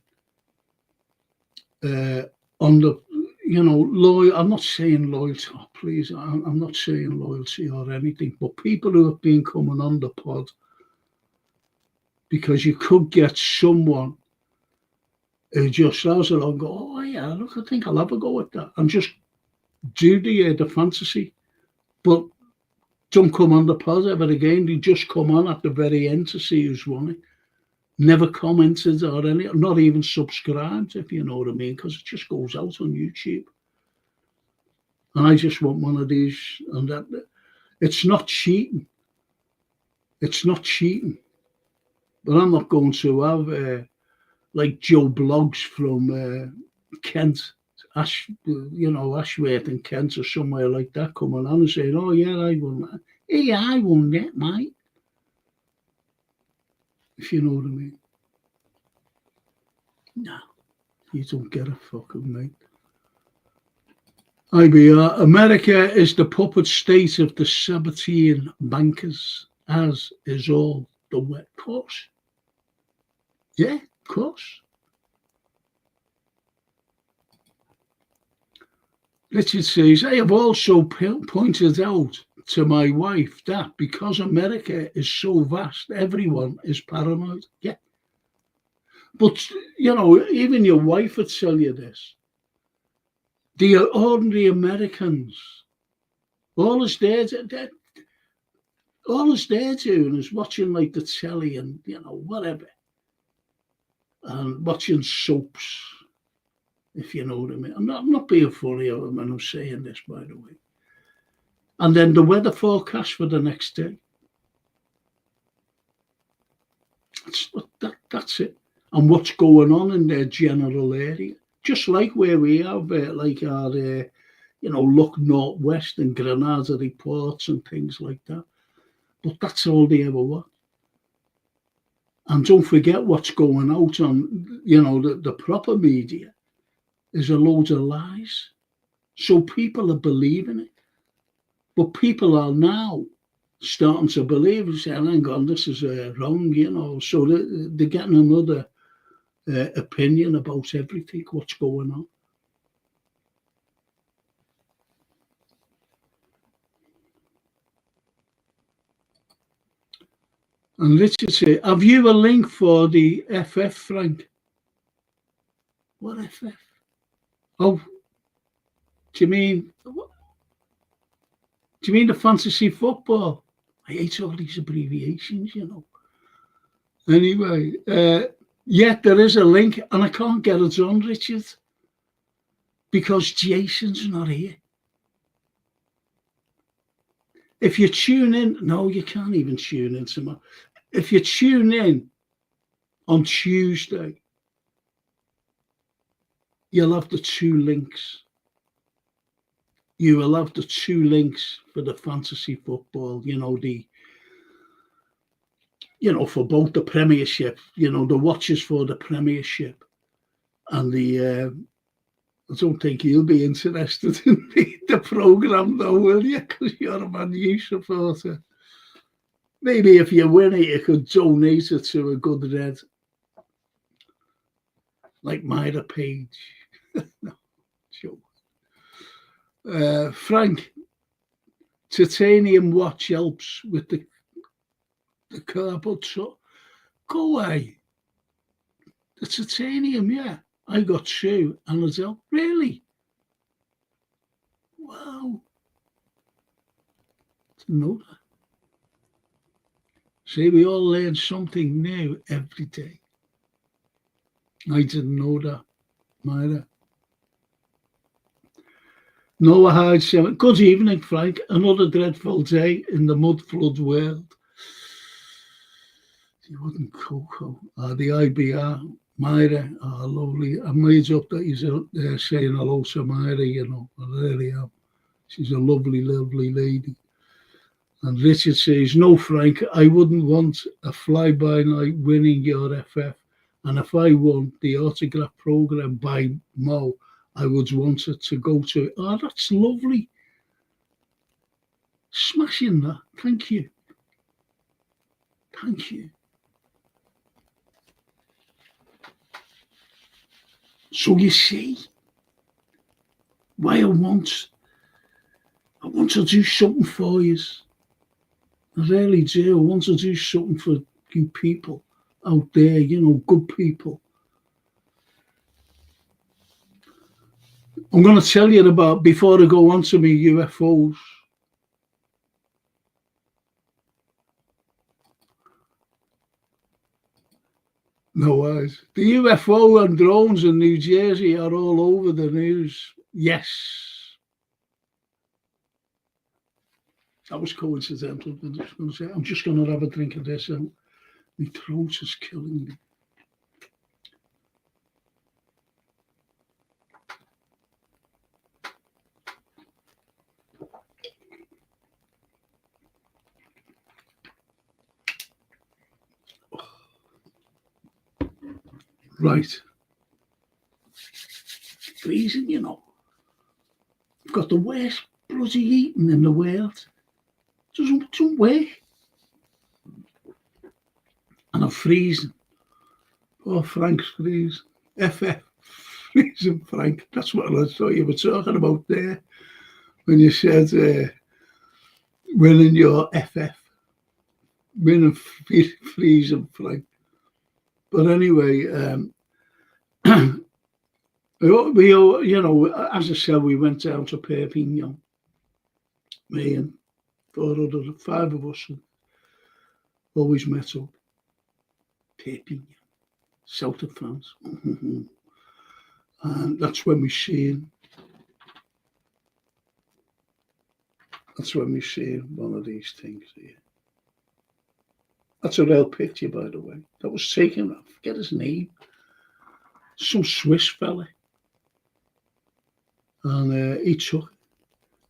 Speaker 5: on the, you know, loyal. I'm not saying loyalty, please. I'm not saying loyalty or anything, but people who have been coming on the pod, because you could get someone who just goes along and go, oh yeah, look, I think I'll have a go at that, and just do the fantasy, but don't come on the pod ever again. They just come on at the very end to see who's won it. Never commented or any, not even subscribed, if you know what I mean, because it just goes out on YouTube. And I just want one of these, and that it's not cheating. It's not cheating. But I'm not going to have like Joe Bloggs from Kent, Ashworth in Kent or somewhere like that, coming on and saying, oh yeah, I won that. Yeah, I won that, mate. If you know what I mean. No, you don't get a fucking mate. America is the puppet state of the Sabbatean bankers, as is all the wet course. Yeah, of course. Richard says, I have also pointed out to my wife that because America is so vast, everyone is paranoid. Yeah. But, you know, even your wife would tell you this. The ordinary Americans, all they're doing is watching like the telly and, you know, whatever. And watching soaps if you know what I mean. I'm not being funny when I'm saying this, by the way. And then the weather forecast for the next day. That's it. And what's going on in their general area. Just like where we have, like our, look northwest and Granada reports and things like that. But that's all they ever want. And don't forget what's going out on, the proper media is a load of lies. So people are believing it. But people are now starting to believe and saying, hang on, this is wrong, So they're getting another opinion about everything, what's going on. And Richard said, have you a link for the FF, Frank? What FF? Oh, do you mean the fantasy football? I hate all these abbreviations, Anyway, yeah, there is a link, and I can't get it on, Richard, because Jason's not here. If you tune in, no, you can't even tune in tomorrow. If you tune in on Tuesday, you'll have the 2 links. You will have the 2 links for the fantasy football, for both the Premiership, the watches for the Premiership and the, I don't think you'll be interested in the programme though, will you? Because you're a Man U supporter. Maybe if you win it, you could donate it to a good red. Like Myra Page. No, joke. Frank, titanium watch helps with the cardboard. So go away. The titanium, yeah. I got 2 and it's out. Really? Wow. Didn't know that. See, we all learn something new every day. I didn't know that, Myra. Noah Hyde 7. Good evening, Frank. Another dreadful day in the mud flood world. You wouldn't Coco. The IBR, Myra, lovely. I'm made up that he's saying hello to Myra, I really am. She's a lovely, lovely lady. And Richard says, no, Frank, I wouldn't want a fly-by-night winning your FF. And if I won the autograph program by Mo, I would want it to go to. Oh, that's lovely. Smashing that. Thank you. Thank you. So you see, why I want to do something for you. I really do. I want to do something for you people out there, good people. I'm going to tell you about, before I go on to my UFOs. No worries. The UFO and drones in New Jersey are all over the news. Yes. That was coincidental. I'm just going to have a drink of this out. My throat is killing me. Right. Freezing, I've got the worst bloody eating in the world. Doesn't work. And I'm freezing. Oh, Frank's freezing. FF, freezing Frank. That's what I thought you were talking about there when you said winning your FF. Winning freezing Frank. But anyway, we all, as I said, we went down to Perpignan. Me and 5 of us always met up. Perpignan, south of France. And that's when we seen one of these things here. That's a real picture, by the way. That was taken, I forget his name, some Swiss fella. And he took it.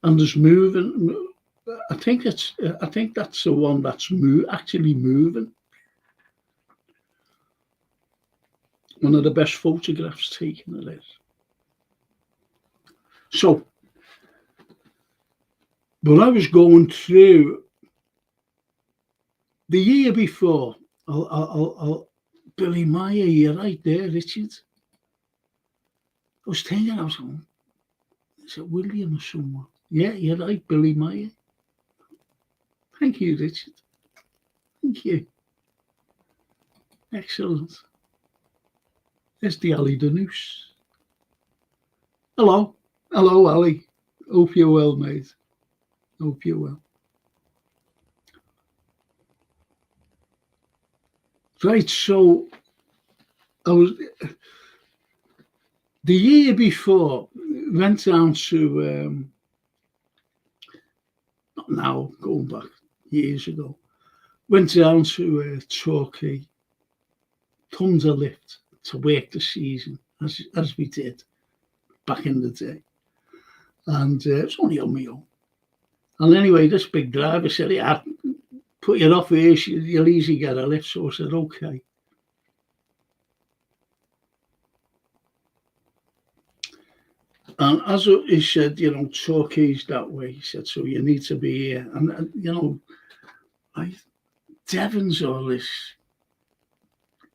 Speaker 5: And there's moving. I think that's the one that's actually moving. One of the best photographs taken of this. So, when I was going through the year before, Billy Meyer, you're right there, Richard. I was thinking, I was going, is it William or someone? Yeah, you're right, Billy Meyer. Thank you, Richard. Thank you. Excellent. There's the Ali Danus. Hello. Hello, Ali. Hope you're well, mate. Hope you're well. Right, so I was the year before went down to not now, going back years ago, went down to Torquay, Thunder Lift to work the season as we did back in the day, and it was only on my own. And anyway, this big driver said, "Yeah, put you off here, you'll easily get a lift." So I said, "Okay." And as he said, Torquay's that way. He said, so you need to be here. And like Devon's all this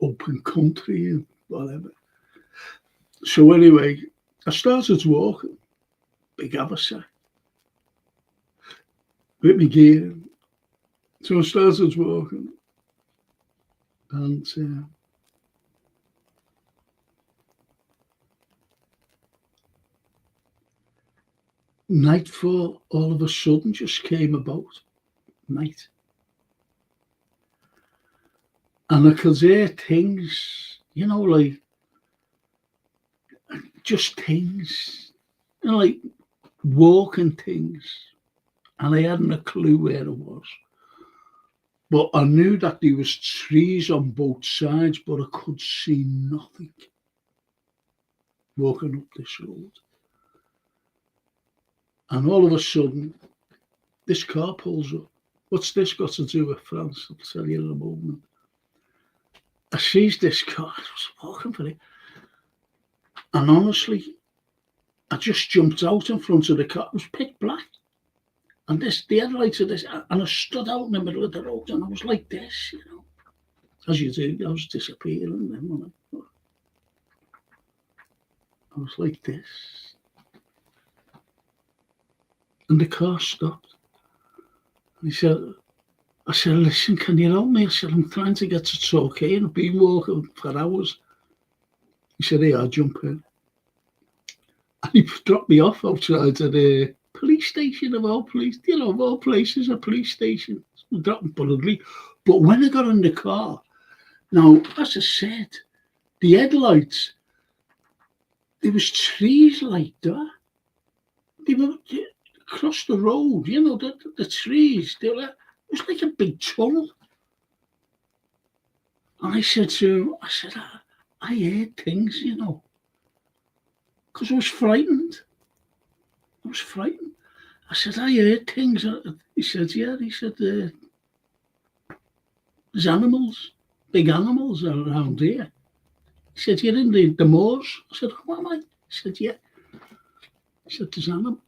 Speaker 5: open country and whatever. So anyway, I started walking, big haversack, with my gear. So I started walking, and nightfall all of a sudden just came about, night. And I could hear things, like just things, like walking things. And I hadn't a clue where it was. But I knew that there was trees on both sides, but I could see nothing walking up this road. And all of a sudden, this car pulls up. What's this got to do with France? I'll tell you in a moment. I seized this car, I was walking for it. And honestly, I just jumped out in front of the car. It was pitch black. And the headlights of this, and I stood out in the middle of the road, and I was like this, as you do. I was disappearing then, wasn't I? I was like this. And the car stopped. And I said, listen, can you help me? I said, I'm trying to get to Torquay, and I've been walking for hours. He said, yeah, I'll jump in. And he dropped me off outside of the police station of all places, of all places, a police station. But when I got in the car, now, as I said, the headlights, there was trees like that. They were across the road, the trees, it was like a big tunnel. And I said to him, I heard things, because I was frightened. I said, I heard things. He said, yeah. He said, there's animals, big animals around here. He said, you're in the moors? I said, what am I? He said, yeah. He said, there's animals.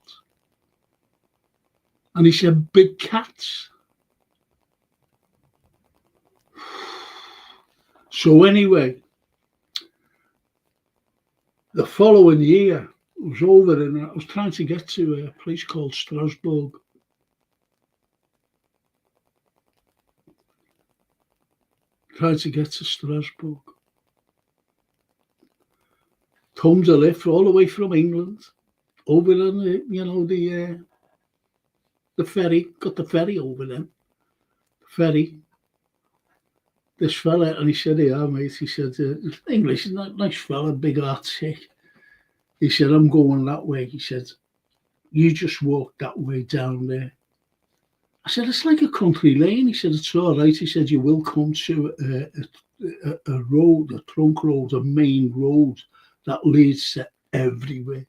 Speaker 5: And he said, big cats. So anyway, the following year, I was over and I was trying to get to a place called Strasbourg. Tried to get to Strasbourg. Tons of lift all the way from England, over on the ferry. Got the ferry over there. The ferry. This fella, and he said, yeah, mate. He said, English, nice fella, big artsy. He said, I'm going that way. He said, you just walk that way down there. I said, it's like a country lane. He said, it's all right. He said, you will come to a road, a trunk road, a main road that leads to everywhere.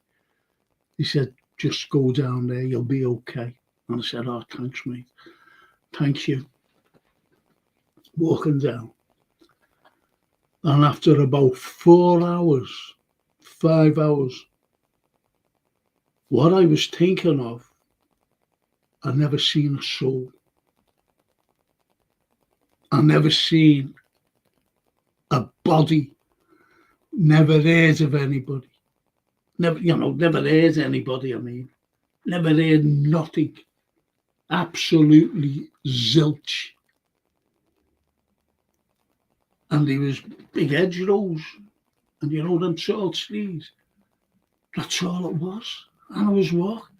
Speaker 5: He said, just go down there, you'll be okay. And I said, oh, thanks, mate. Thank you. Walking down. And after about 4 hours, 5 hours, what I was thinking of, I never seen a soul. I never seen a body. Never heard of anybody. Never heard anybody, I mean. Never heard nothing. Absolutely zilch. And he was big hedgerows. And them tall trees. That's all it was. And I was walking.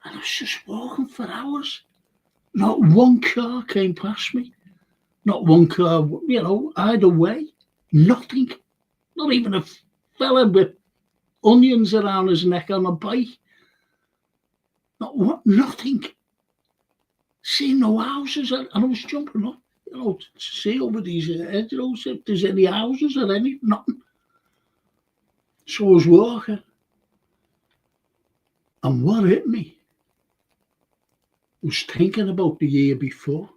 Speaker 5: And I was just walking for hours. Not one car came past me. Not one car, either way. Nothing. Not even a fella with onions around his neck on a bike. Nothing. See no houses. And I was jumping up, to see over these hedgerows if there's any houses or nothing. So I was walking. And what hit me? I was thinking about the year before.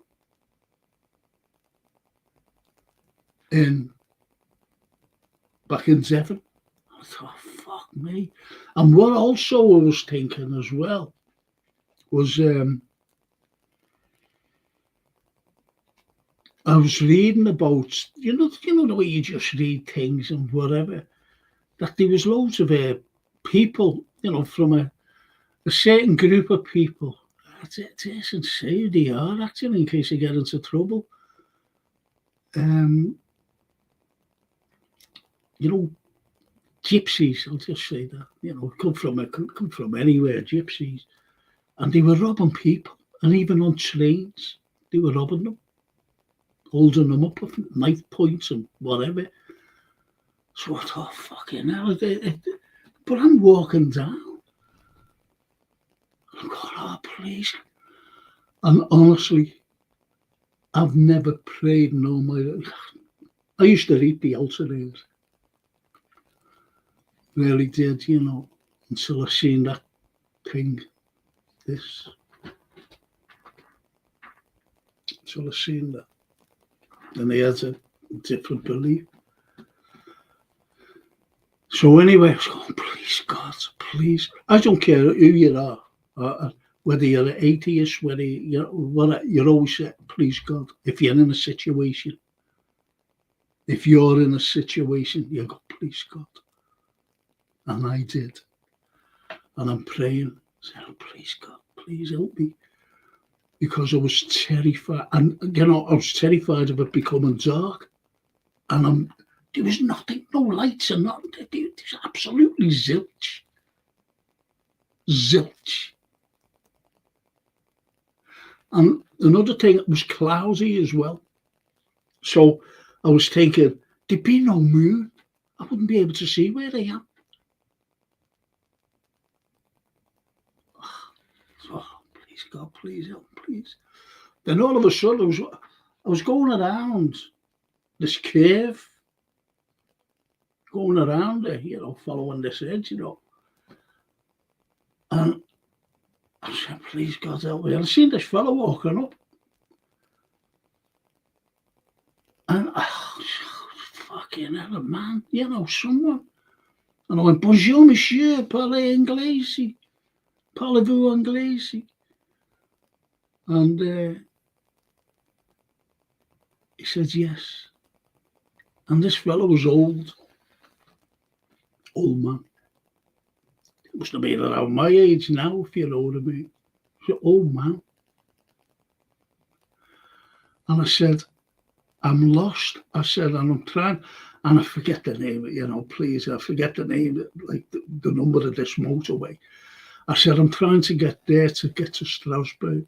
Speaker 5: Back in Devon. I thought, fuck me. And what also I was thinking as well was I was reading about, the way you just read things and whatever, that there was loads of people, from a certain group of people. It isn't say who they are, actually, in case they get into trouble. Gypsies, I'll just say that, come from anywhere, gypsies. And they were robbing people, and even on trains, they were robbing them, holding them up with knife points and whatever. So I thought, fucking hell, but I'm walking down. I'm going, oh, please. And honestly, I've never prayed in all my life. I used to eat the alternators. Really did, until I seen that thing, this. Until I seen that. And he had a different belief. So anyway, I was going, please, God, please. I don't care who you are, whether you're an atheist, whether you're always saying, please, God, if you're in a situation, you go, please, God. And I did. And I'm praying, saying, please, God, please help me. Because I was terrified. And, I was terrified of it becoming dark. And there was nothing, no lights and nothing. There was absolutely zilch. Zilch. And another thing, it was cloudy as well. So I was thinking, there'd be no moon. I wouldn't be able to see where I am. Oh, please, God, please help, please. Then all of a sudden, I was going around this curve, going around it, following this edge, And I said, please, God, help me. And I seen this fellow walking up. And, fucking hell, a man, someone. And I went, bonjour, monsieur, parlez anglais. Parlez-vous anglais? And he said, yes. And this fellow was old man. He must have been around my age now, if you know what I mean. He's an old man. And I said, I'm lost. I said, and I'm trying, and I forget the name, please, I forget the name, like the number of this motorway. I said, I'm trying to get there to get to Strasbourg.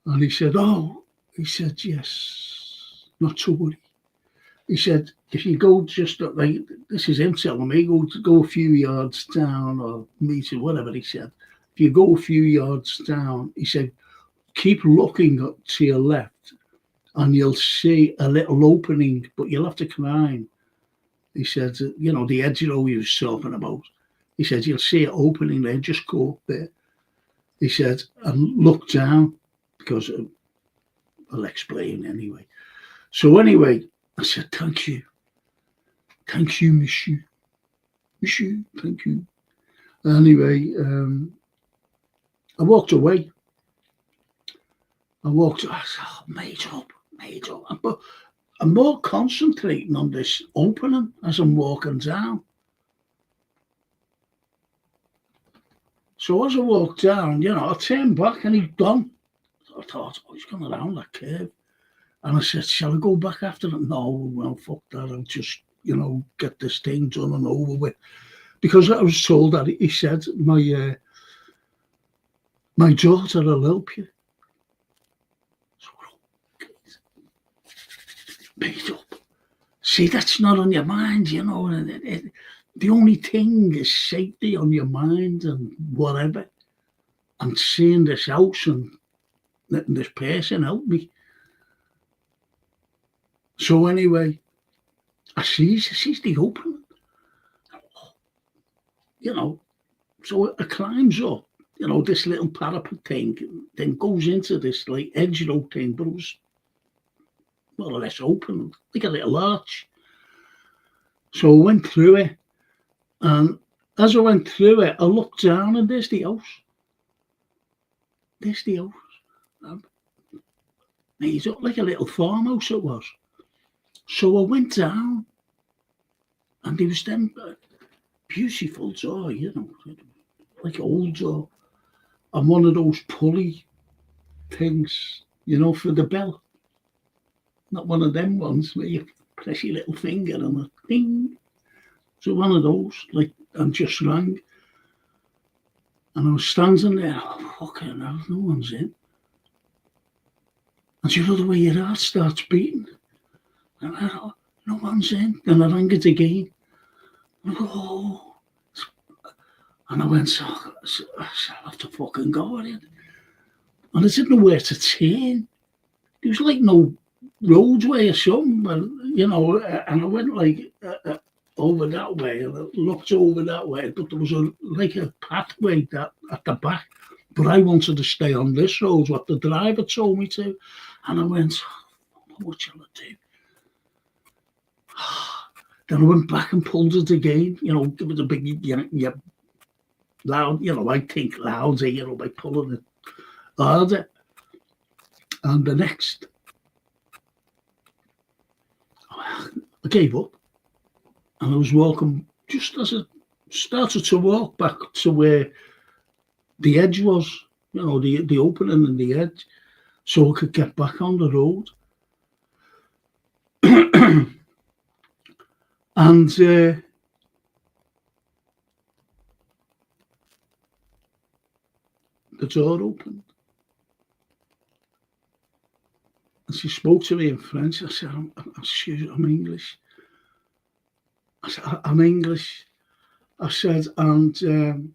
Speaker 5: And he said, yes, not to worry. He said, if you go just like, this is him telling me, go a few yards down or meter, whatever he said. If you go a few yards down, he said, keep looking up to your left and you'll see a little opening, but you'll have to climb. He said, you know, the edge row he was talking about. He said, you'll see it opening there, just go up there. He said, and look down, because I'll explain anyway. So anyway, I said, thank you. Thank you, monsieur. Monsieur, thank you. Anyway, I walked away. I said, oh, made up. But I'm more concentrating on this opening as I'm walking down. So as I walked down, you know, I turned back and he'd gone. So I thought, oh, he's gone around that curve. And I said, shall I go back after it? No, well, fuck that. I'll just, you know, get this thing done and over with. Because I was told that he said, my daughter will help you. So, made up. See, that's not on your mind, you know. The only thing is safety on your mind and whatever. And seeing this house and letting this person help me. So anyway, I sees the opening. You know, so it climbs up, you know, this little parapet thing, then goes into this like edge row thing, but it was more or less open, like a little arch. So I went through it, and as I went through it, I looked down and there's the house. There's the house. Made up like a little farmhouse it was. So I went down, and there was them beautiful door, you know, like old door, and one of those pulley things, you know, for the bell. Not one of them ones where you press your little finger and a ding. So one of those, like, and just rang. And I was standing there, oh, fucking hell, no one's in. And you know the way your heart starts beating? And I thought, no one's in. And I rang it again. And I go, oh. And I went, oh, I have to fucking go with it. And I didn't know where to turn. There was like no roadway or something, but, you know, and I went like over that way, and I looked over that way, but there was like a pathway that at the back. But I wanted to stay on this road, what the driver told me to. And I went, oh, what shall I do? Then I went back and pulled it again, you know, give it a big, yeah, loud, you know, I think louder, you know, by pulling it harder. And the next, I gave up. And I was walking, just as I started to walk back to where the edge was, you know, the opening and the edge, so I could get back on the road. And the door opened. And she spoke to me in French. I said, I'm English. I said, I'm English. I said, and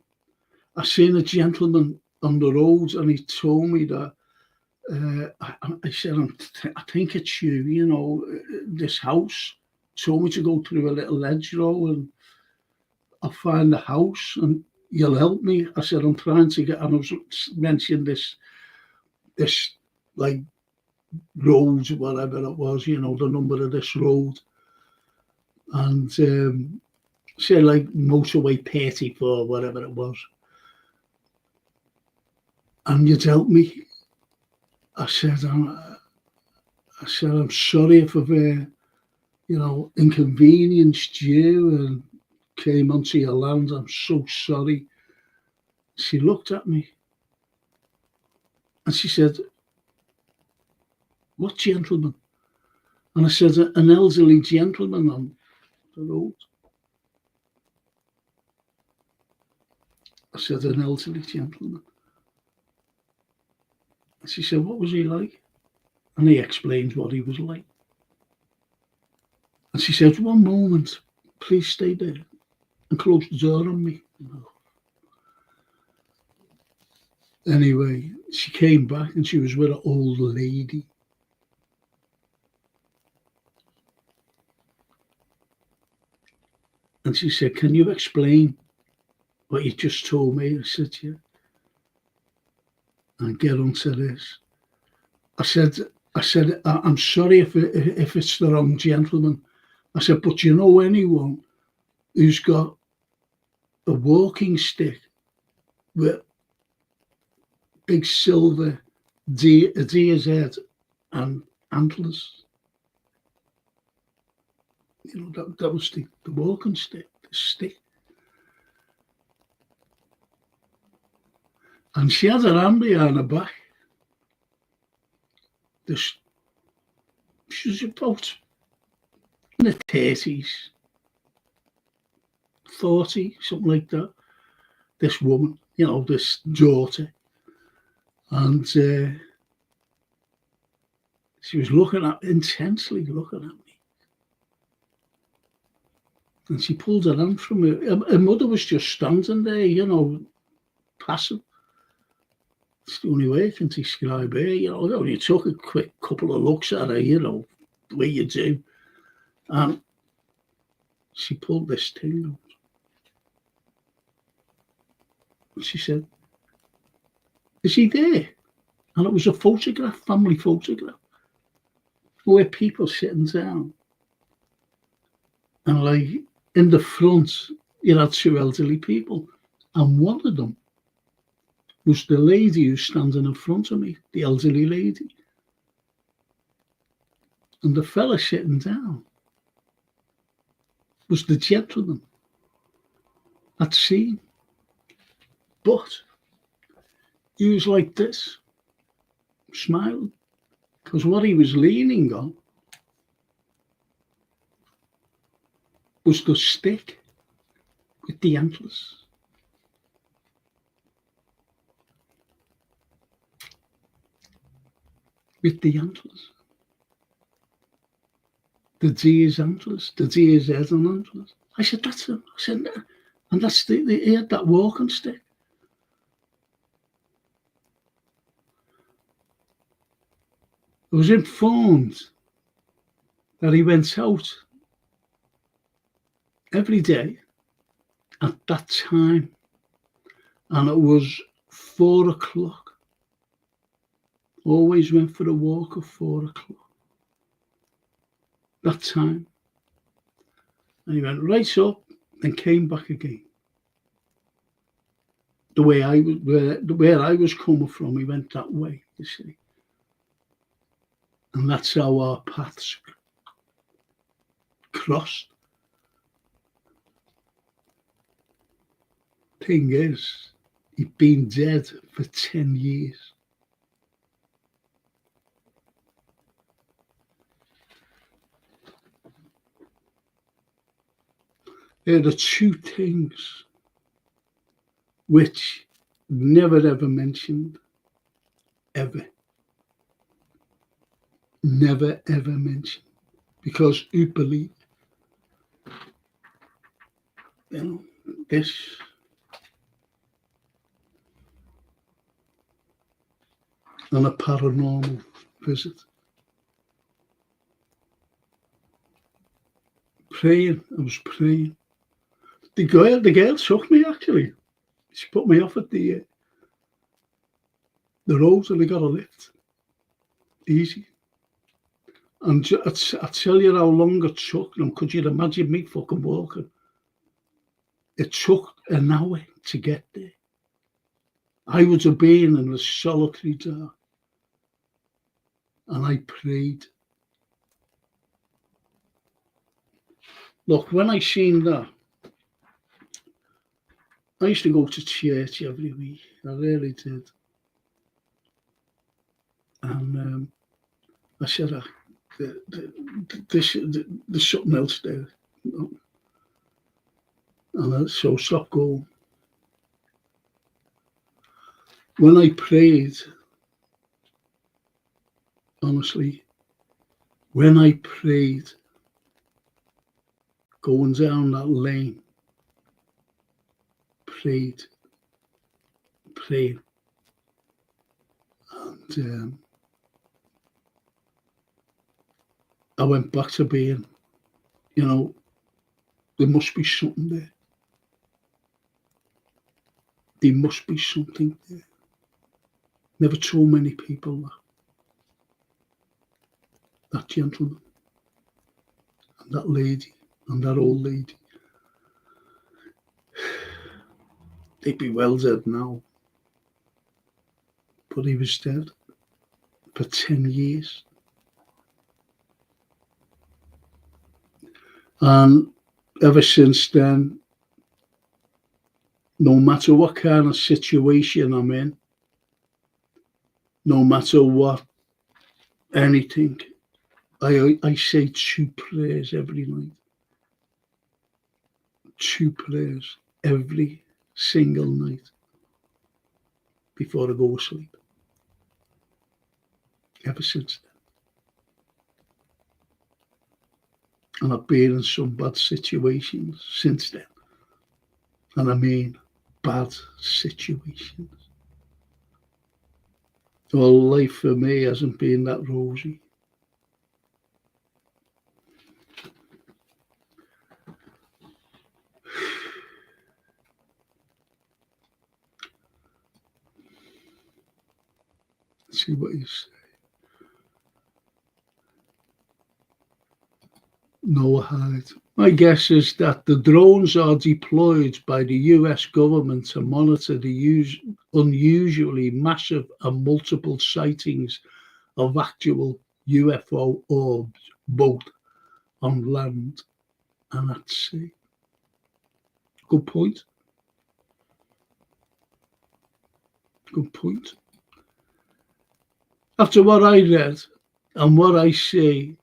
Speaker 5: I seen a gentleman on the road, and he told me that, I said, I think it's you, you know, this house. Told me to go through a little ledge row and I'll find the house and you'll help me. I said, I'm trying to get, and I was mentioning this like road, whatever it was, you know, the number of this road. And say like motorway 34, whatever it was. And you'd help me. I said, I'm sorry if I've, you know, inconvenienced you and came onto your land. I'm so sorry. She looked at me and she said, what gentleman? And I said, an elderly gentleman on the road. I said, an elderly gentleman. And she said, what was he like? And he explained what he was like. And she said, "One moment, please stay there," and closed the door on me. Anyway, she came back and she was with an old lady. And she said, "Can you explain what you just told me?" I said, "Yeah." And get onto this. I said, "I'm sorry if it's the wrong gentleman." I said, "But you know anyone who's got a walking stick with big silver deer's head and antlers?" You know, that was the walking stick, the stick. And she had her hand behind her back. She was about in the 30s, 40, something like that. This woman, you know, this daughter. And she was intensely looking at me. And she pulled her hand from her. Her mother was just standing there, you know, passive. It's the only way I can describe her. You know, you took a quick couple of looks at her, you know, the way you do. And she pulled this thing out. And she said, "Is he there?" And it was a photograph, family photograph, where people sitting down. And like in the front, you had two elderly people. And one of them was the lady who's standing in front of me, the elderly lady. And the fella sitting down was the gentleman I'd seen. But he was like this, smiling, because what he was leaning on was the stick with the antlers. With the antlers. The deer's antlers, the deer's head and antlers. I said, "That's him." I said, "No." And that's he had that walking stick. I was informed that he went out every day at that time, and it was 4 o'clock. Always went for a walk at 4 o'clock. That time. And he went right up and came back again. The way I was, where I was coming from, he went that way, you see. And that's how our paths crossed. Thing is, he'd been dead for 10 years. There are two things which never ever mentioned, ever. Never ever mentioned. Because who believed? You know, this on a paranormal visit. Praying, I was praying. The girl took me actually. She put me off at the road and I got a lift. Easy. And I tell you how long it took them. Could you imagine me fucking walking? It took an hour to get there. I would have been in the solitary dark. And I prayed. Look, when I seen that, I used to go to church every week. I really did. And I said, there's something else there. And so stop going. When I prayed, honestly, when I prayed, going down that lane, prayed. And I went back to being, there must be something there. There must be something there. Never told many people that. That gentleman and that lady and that old lady. They'd be well dead now. But he was dead for 10 years. And ever since then, no matter what kind of situation I'm in, no matter what, anything, I say 2 prayers every night. 2 prayers every single night before I go to sleep. Ever since then. And I've been in some bad situations since then. And I mean bad situations. Well, life for me hasn't been that rosy. Let's see what you say. Noah Hyde. My guess is that the drones are deployed by the US government to monitor the unusually massive and multiple sightings of actual UFO orbs, both on land and at sea. Good point. Good point. After what I read and what I see,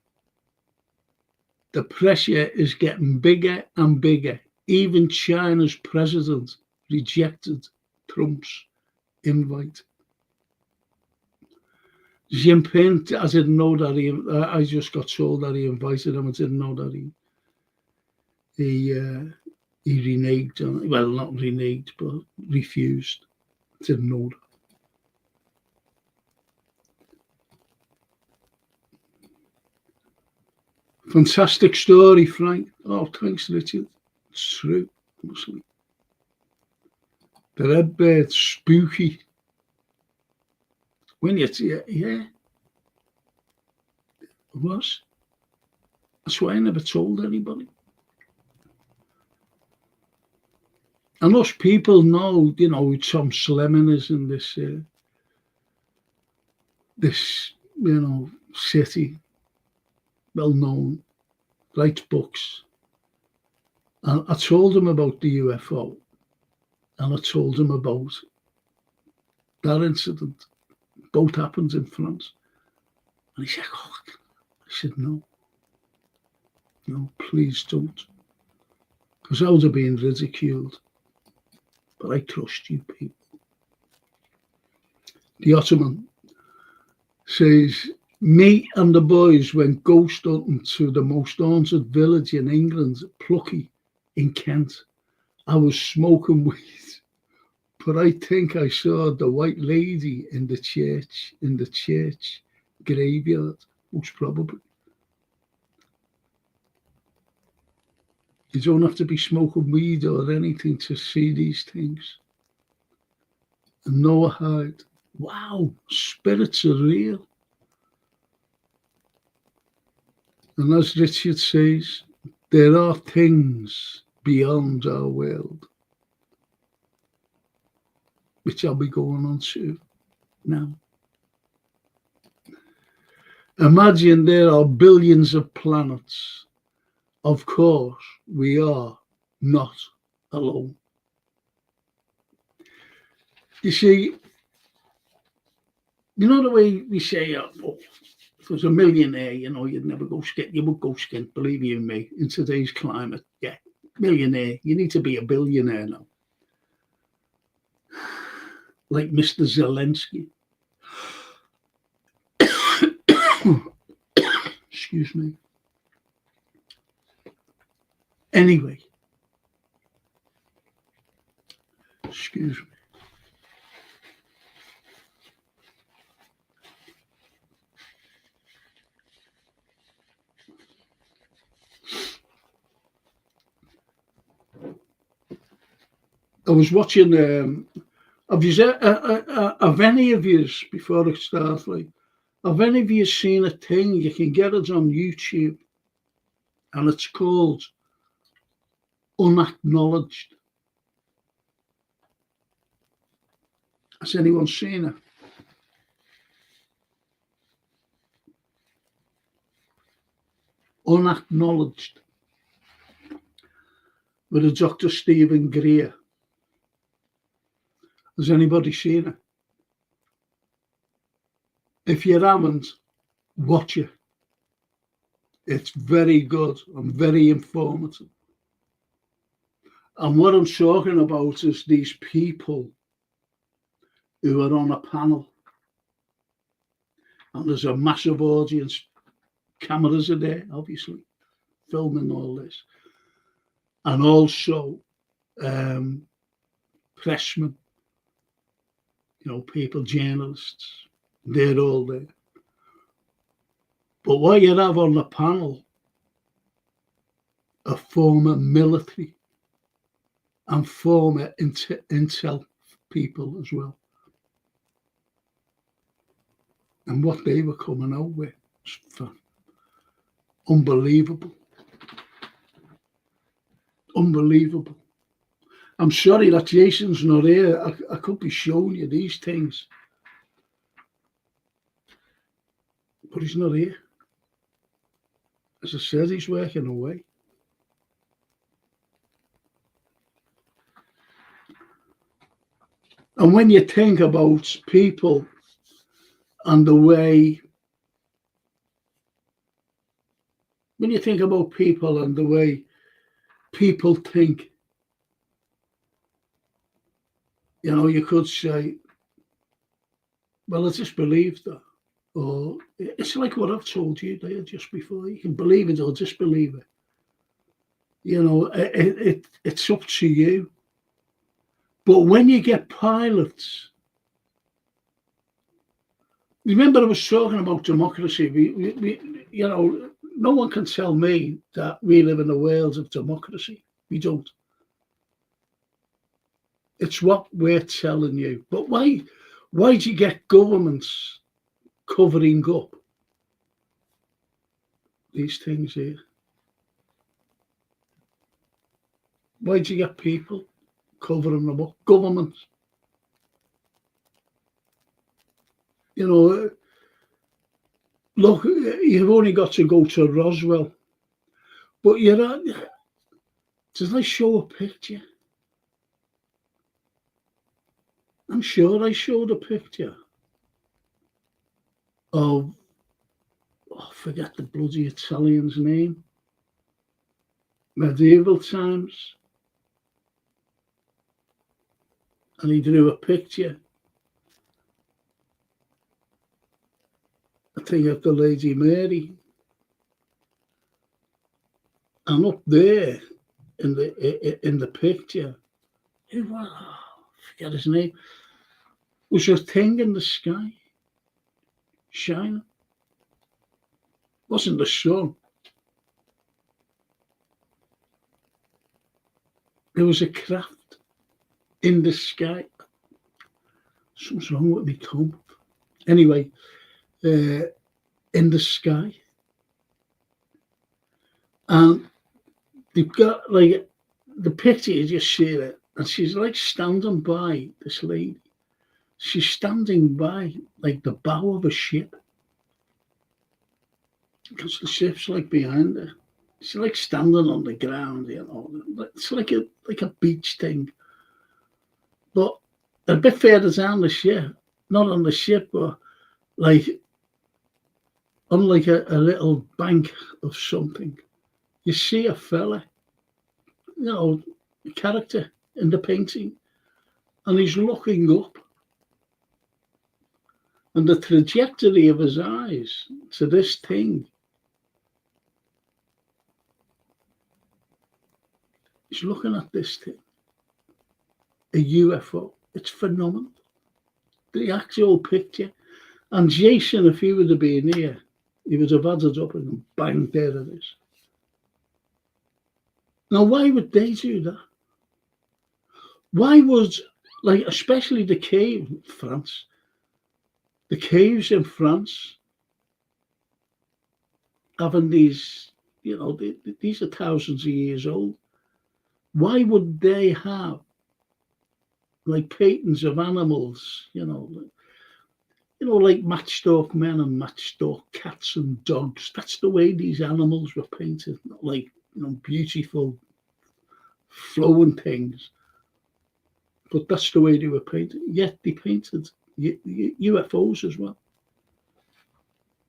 Speaker 5: the pressure is getting bigger and bigger. Even China's president rejected Trump's invite. Xi Jinping, I didn't know that I just got told that he invited him. I didn't know that he reneged. Well, not reneged, but refused. I didn't know that. Fantastic story, Frank. Oh, thanks, Richard. It's true, honestly. The red bird, spooky. When you see it, yeah. It was. That's why I never told anybody. And most people know, who Tom Slemon is in this, city. Well known, writes books. And I told him about the UFO, and I told him about that incident. Both happened in France. And he said, oh, I said, no, please don't. Because I would have been ridiculed. But I trust you people. The Ottoman says, me and the boys went ghost hunting to the most haunted village in England, Plucky, in Kent. I was smoking weed, but I think I saw the white lady in the church graveyard, most probably. You don't have to be smoking weed or anything to see these things. And Noah Hyde, wow, spirits are real. And as Richard says, there are things beyond our world, which I'll be going on to now. Imagine there are billions of planets. Of course, we are not alone. You see, the way we say, oh, if there was a millionaire, you'd never go skint. You would go skint, believe you me, in today's climate. Yeah, millionaire. You need to be a billionaire now. Like Mr. Zelensky. Excuse me. Anyway, excuse me. I was watching. Have any of you, before it starts, like, have any of you seen a thing? You can get it on YouTube, and it's called Unacknowledged. Has anyone seen it? Unacknowledged, with a Dr. Stephen Greer. Has anybody seen it? If you haven't, watch it. It's very good and very informative. And what I'm talking about is these people who are on a panel, and there's a massive audience. Cameras are there, obviously, filming all this. And also pressmen, people, journalists, they're all there. But what you have on the panel are former military and former intel people as well. And what they were coming out with was unbelievable. Unbelievable. I'm sorry that Jason's not here. I could be showing you these things. But he's not here. As I said, he's working away. And when you think about people and the way, people think, you could say, well, I just believe that. Or it's like what I've told you there just before. You can believe it or disbelieve it. It's up to you. But when you get pilots, remember I was talking about democracy. We no one can tell me that we live in a world of democracy. We don't. It's what we're telling you. But why do you get governments covering up these things here? Why do you get people covering them up? Governments. Look, you've only got to go to Roswell. But did I show a picture? I'm sure I showed a picture of, I forget the bloody Italian's name, medieval times. And he drew a picture, I think, of the Lady Mary. And up there in the picture, I forget his name, was a thing in the sky, shining. Wasn't the sun. There was a craft in the sky. Something's wrong with me thumb. Anyway, in the sky. And they've got like the picture, you just see it, and she's like standing by this lady. She's standing by like the bow of a ship, because the ship's like behind her. She's like standing on the ground, It's like a beach thing. But a bit further down the ship, not on the ship, but like on like a little bank of something, you see a fella, a character in the painting, and he's looking up. And the trajectory of his eyes to this thing is looking at this thing, a UFO. It's phenomenal. The actual picture. And Jason, if he would have been here, he would have added up and bang, there it is. Now, why would they do that? Why would, like, especially the cave in France, the caves in France, having these, you know, these are thousands of years old. Why would they have, like, paintings of animals, like matchstalk men and matchstalk cats and dogs? That's the way these animals were painted, not like, beautiful flowing things. But that's the way they were painted. Yet they painted UFOs as well.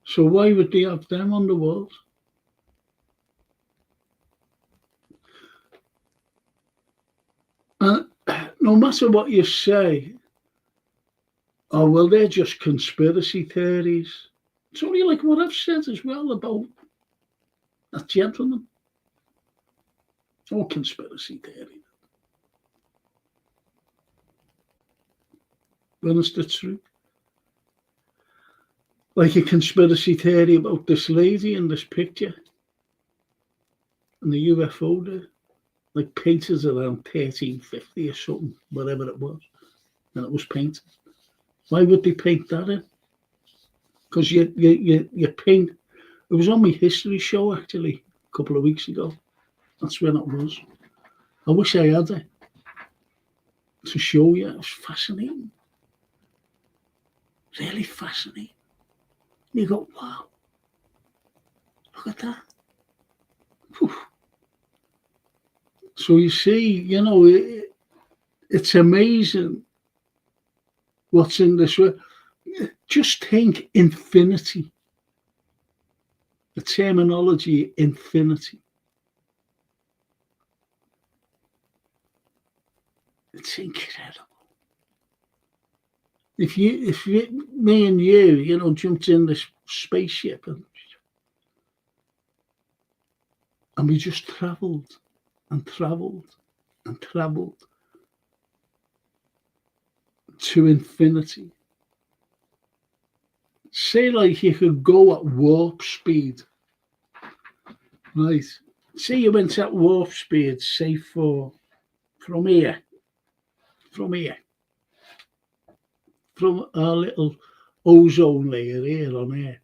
Speaker 5: So why would they have them on the walls? And no matter what you say, oh, well, they're just conspiracy theories. It's only like what I've said as well about that gentleman. Oh, conspiracy theory. When it's the truth. Like a conspiracy theory about this lady in this picture and the UFO there, like painted around 1350 or something, whatever it was, and it was painted. Why would they paint that in? Because you paint. It was on my history show actually a couple of weeks ago. That's when it was. I wish I had it to show you. It was fascinating. Really fascinating. You go, wow, look at that. Whew. So you see, it's amazing what's in this world. Just think infinity. The terminology infinity. It's incredible. If me and you, jumped in this spaceship and we just travelled and travelled and travelled to infinity. Say like you could go at warp speed, right? Say you went at warp speed, say from here, from our little ozone layer here on Earth,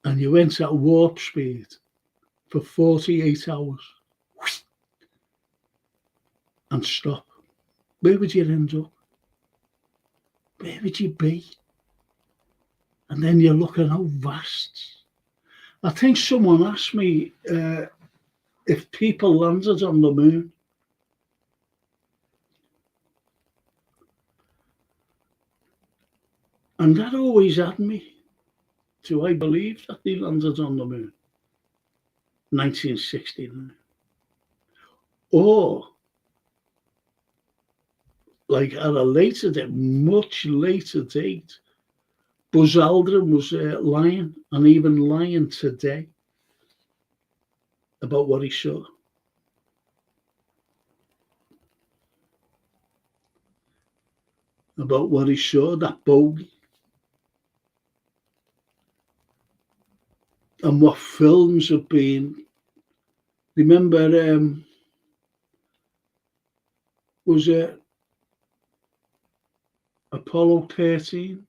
Speaker 5: and you went at warp speed for 48 hours and stop. Where would you end up? Where would you be? And then you're looking how vast. I think someone asked me if people landed on the moon. And that always had me to, I believe that they landed on the moon. 1969. Or, like at a later date, much later date, Buzz Aldrin was lying, and even lying today, about what he saw. About what he saw, that bogey. And what films have been. Remember, was it Apollo 13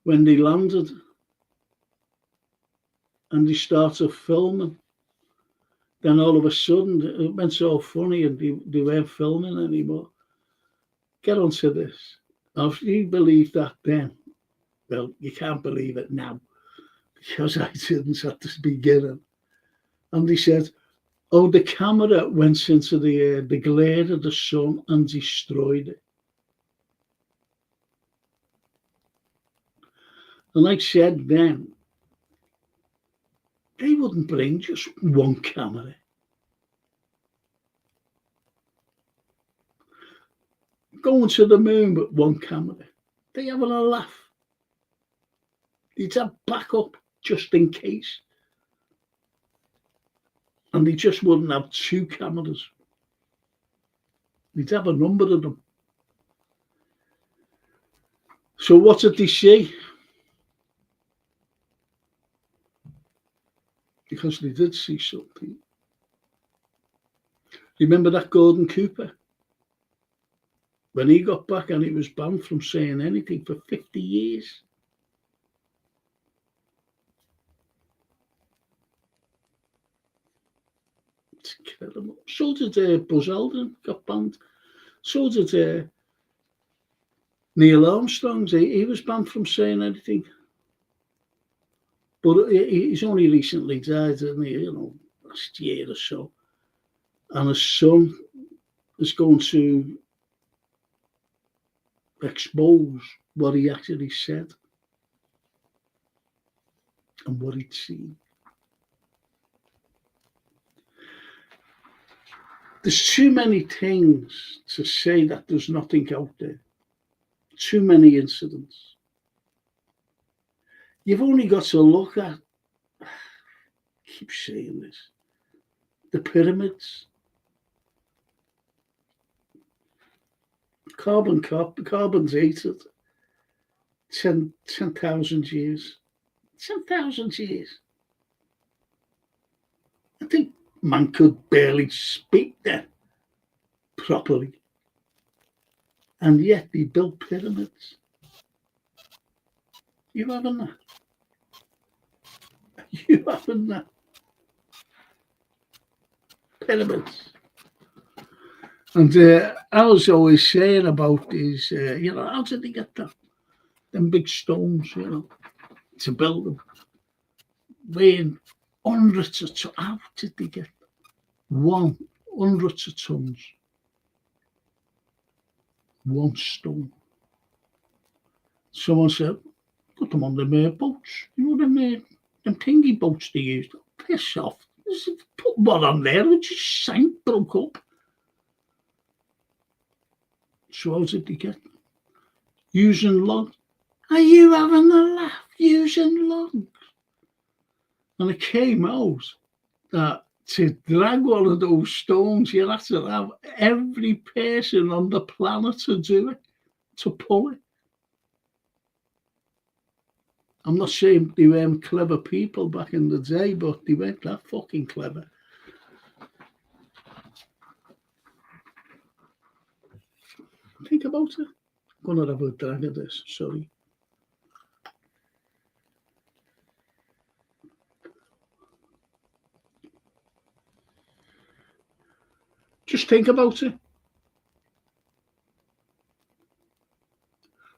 Speaker 5: when they landed and they started filming? Then all of a sudden it went so funny and they weren't filming anymore. Get onto this. If you believe that then, well, you can't believe it now because I didn't at the beginning. And they said, oh, the camera went into the glare of the sun and destroyed it. And like I said then, they wouldn't bring just one camera. Going to the moon with one camera. They having a laugh. You'd have backup just in case. and they just wouldn't have 2 cameras. They'd have a number of them. So what did they see? Because they did see something. Remember that Gordon Cooper? When he got back and he was banned from saying anything for 50 years. It's incredible. So did Buzz Aldrin got banned. So did Neil Armstrong. He was banned from saying anything. But he's only recently died, isn't he? Last year or so. And his son is going to expose what he actually said and what he'd seen. There's too many things to say that there's nothing out there. Too many incidents. You've only got to look at, I keep saying this, the pyramids. Carbon's dated 10,000 years. 10,000 years. I think man could barely speak then properly. And yet they built pyramids. You having that? You having that? Pyramids. And I was always saying about these, how did they get them big stones, to build them? Weighing hundreds of tons. How did they get them? Hundreds of tons. One stone. Someone said, put them on the boats. Them thingy boats they used. Piss off. Put one on there, it just sank, broke up. So how did they get them? Using logs. Are you having a laugh? Using logs. And it came out that to drag one of those stones, you have to have every person on the planet to do it, to pull it. I'm not saying they weren't clever people back in the day, but they weren't that fucking clever. Think about it. I'm going to have a drag of this, sorry. Just think about it.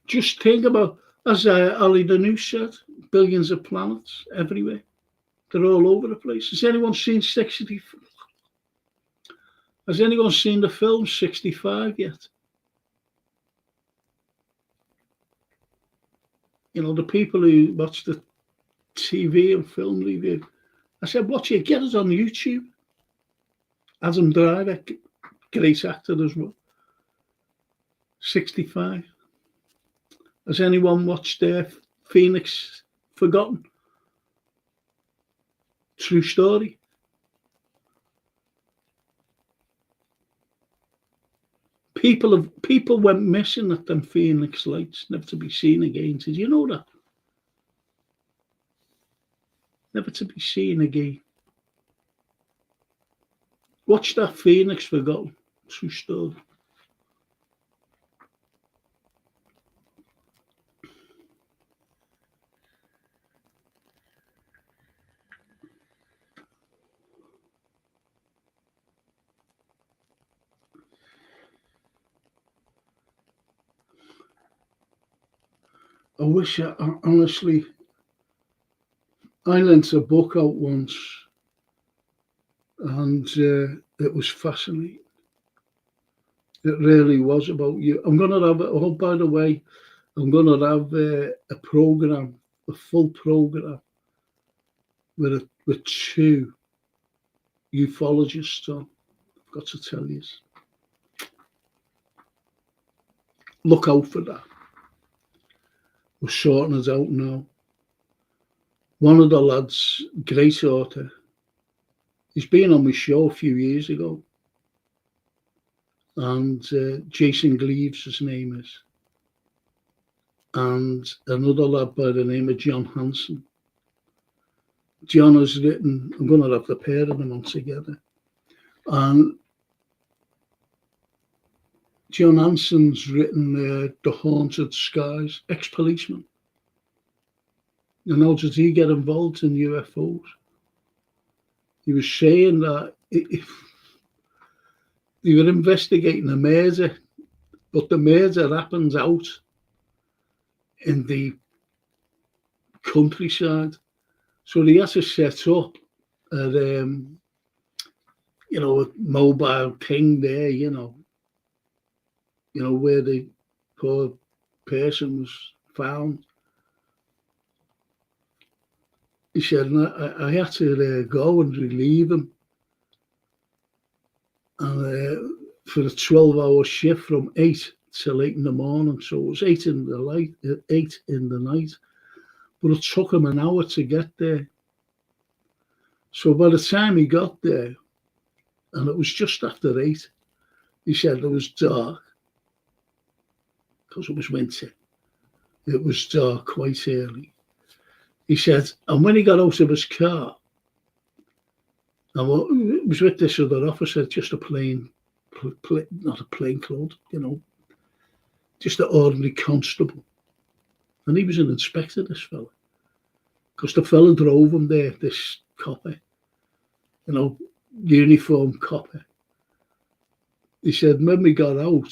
Speaker 5: Just think about, as Ali the News said, billions of planets everywhere. They're all over the place. Has anyone seen 60? Has anyone seen the film 65 yet? The people who watch the TV and film review. I said, watch it, get it on YouTube. Adam Driver, great actor as well. 65. Has anyone watched Phoenix Forgotten? True story. People went missing at them Phoenix lights, never to be seen again. Did you know that? Never to be seen again. Watch that Phoenix Forgotten. True story. I wish honestly, I lent a book out once and it was fascinating. It really was about you. I'm going to have, by the way, I'm going to have a program, a full program with 2 ufologists on. I've got to tell you. Look out for that. We're sorting it out now. One of the lads, great author, He's been on my show a few years ago, and Jason Gleaves, his name is, and another lad by the name of John Hanson. John has written, I'm going to have the pair of them on together. And John Hanson's written The Haunted Skies, ex-policeman. And how did he get involved in UFOs? He was saying that if they were investigating a murder, but the murder happens out in the countryside. So he had to set up a mobile thing there, where the poor person was found. He said, I had to go and relieve him. And for a 12-hour shift from 8 till 8 in the morning. So it was 8 in the night. But it took him an hour to get there. So by the time he got there, and it was just after 8, he said it was dark because it was winter. It was dark quite early. He said, and when he got out of his car, and it was with this other officer, just a not a plainclothes, just an ordinary constable. And he was an inspector, this fella, because the fella drove him there, this copper, uniform copper. He said, when we got out,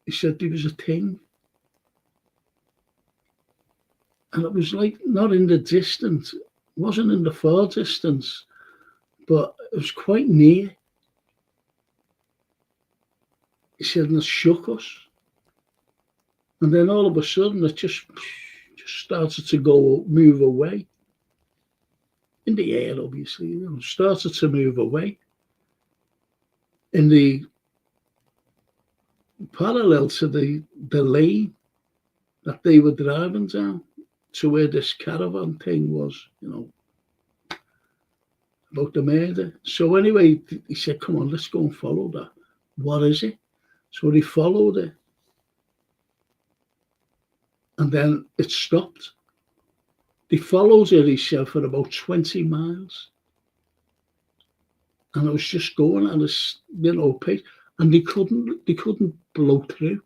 Speaker 5: he said there was a thing. And it was like not in the distance, it wasn't in the far distance, but it was quite near. He said, and it shook us. And then all of a sudden it just started to move away. In the air, obviously, started to move away. In the parallel to the lane that they were driving down to where this caravan thing was, about the murder. So anyway, he said, come on, let's go and follow that. What is it? So they followed it. And then it stopped. They followed it, he said, for about 20 miles. And it was just going at a pace. And they couldn't blow through.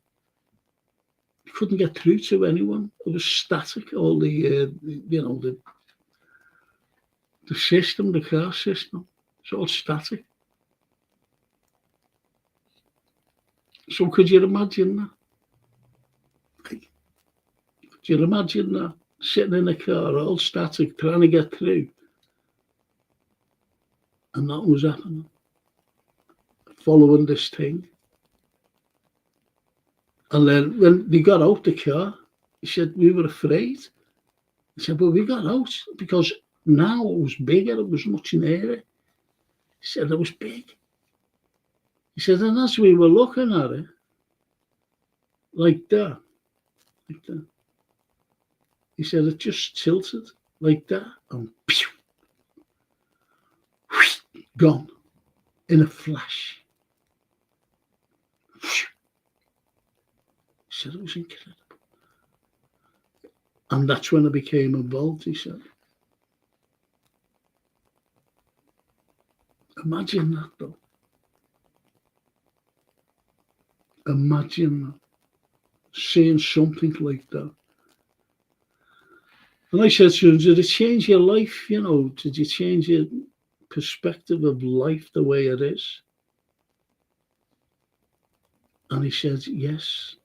Speaker 5: They couldn't get through to anyone. It was static, all the system, the car system. It's all static. So could you imagine that? Could you imagine that? Sitting in a car, all static, trying to get through. And nothing was happening. Following this thing. And then when they got out the car, he said, we were afraid. He said, but we got out because now it was bigger, it was much nearer. He said, it was big. He said, and as we were looking at it, like that, he said, it just tilted like that and pew, whoosh, gone in a flash. He said, it was incredible. And that's when I became involved, he said. Imagine that, though. Imagine that. Seeing something like that. And I said to him, did it change your life? Did you change your perspective of life the way it is? And he said, yes,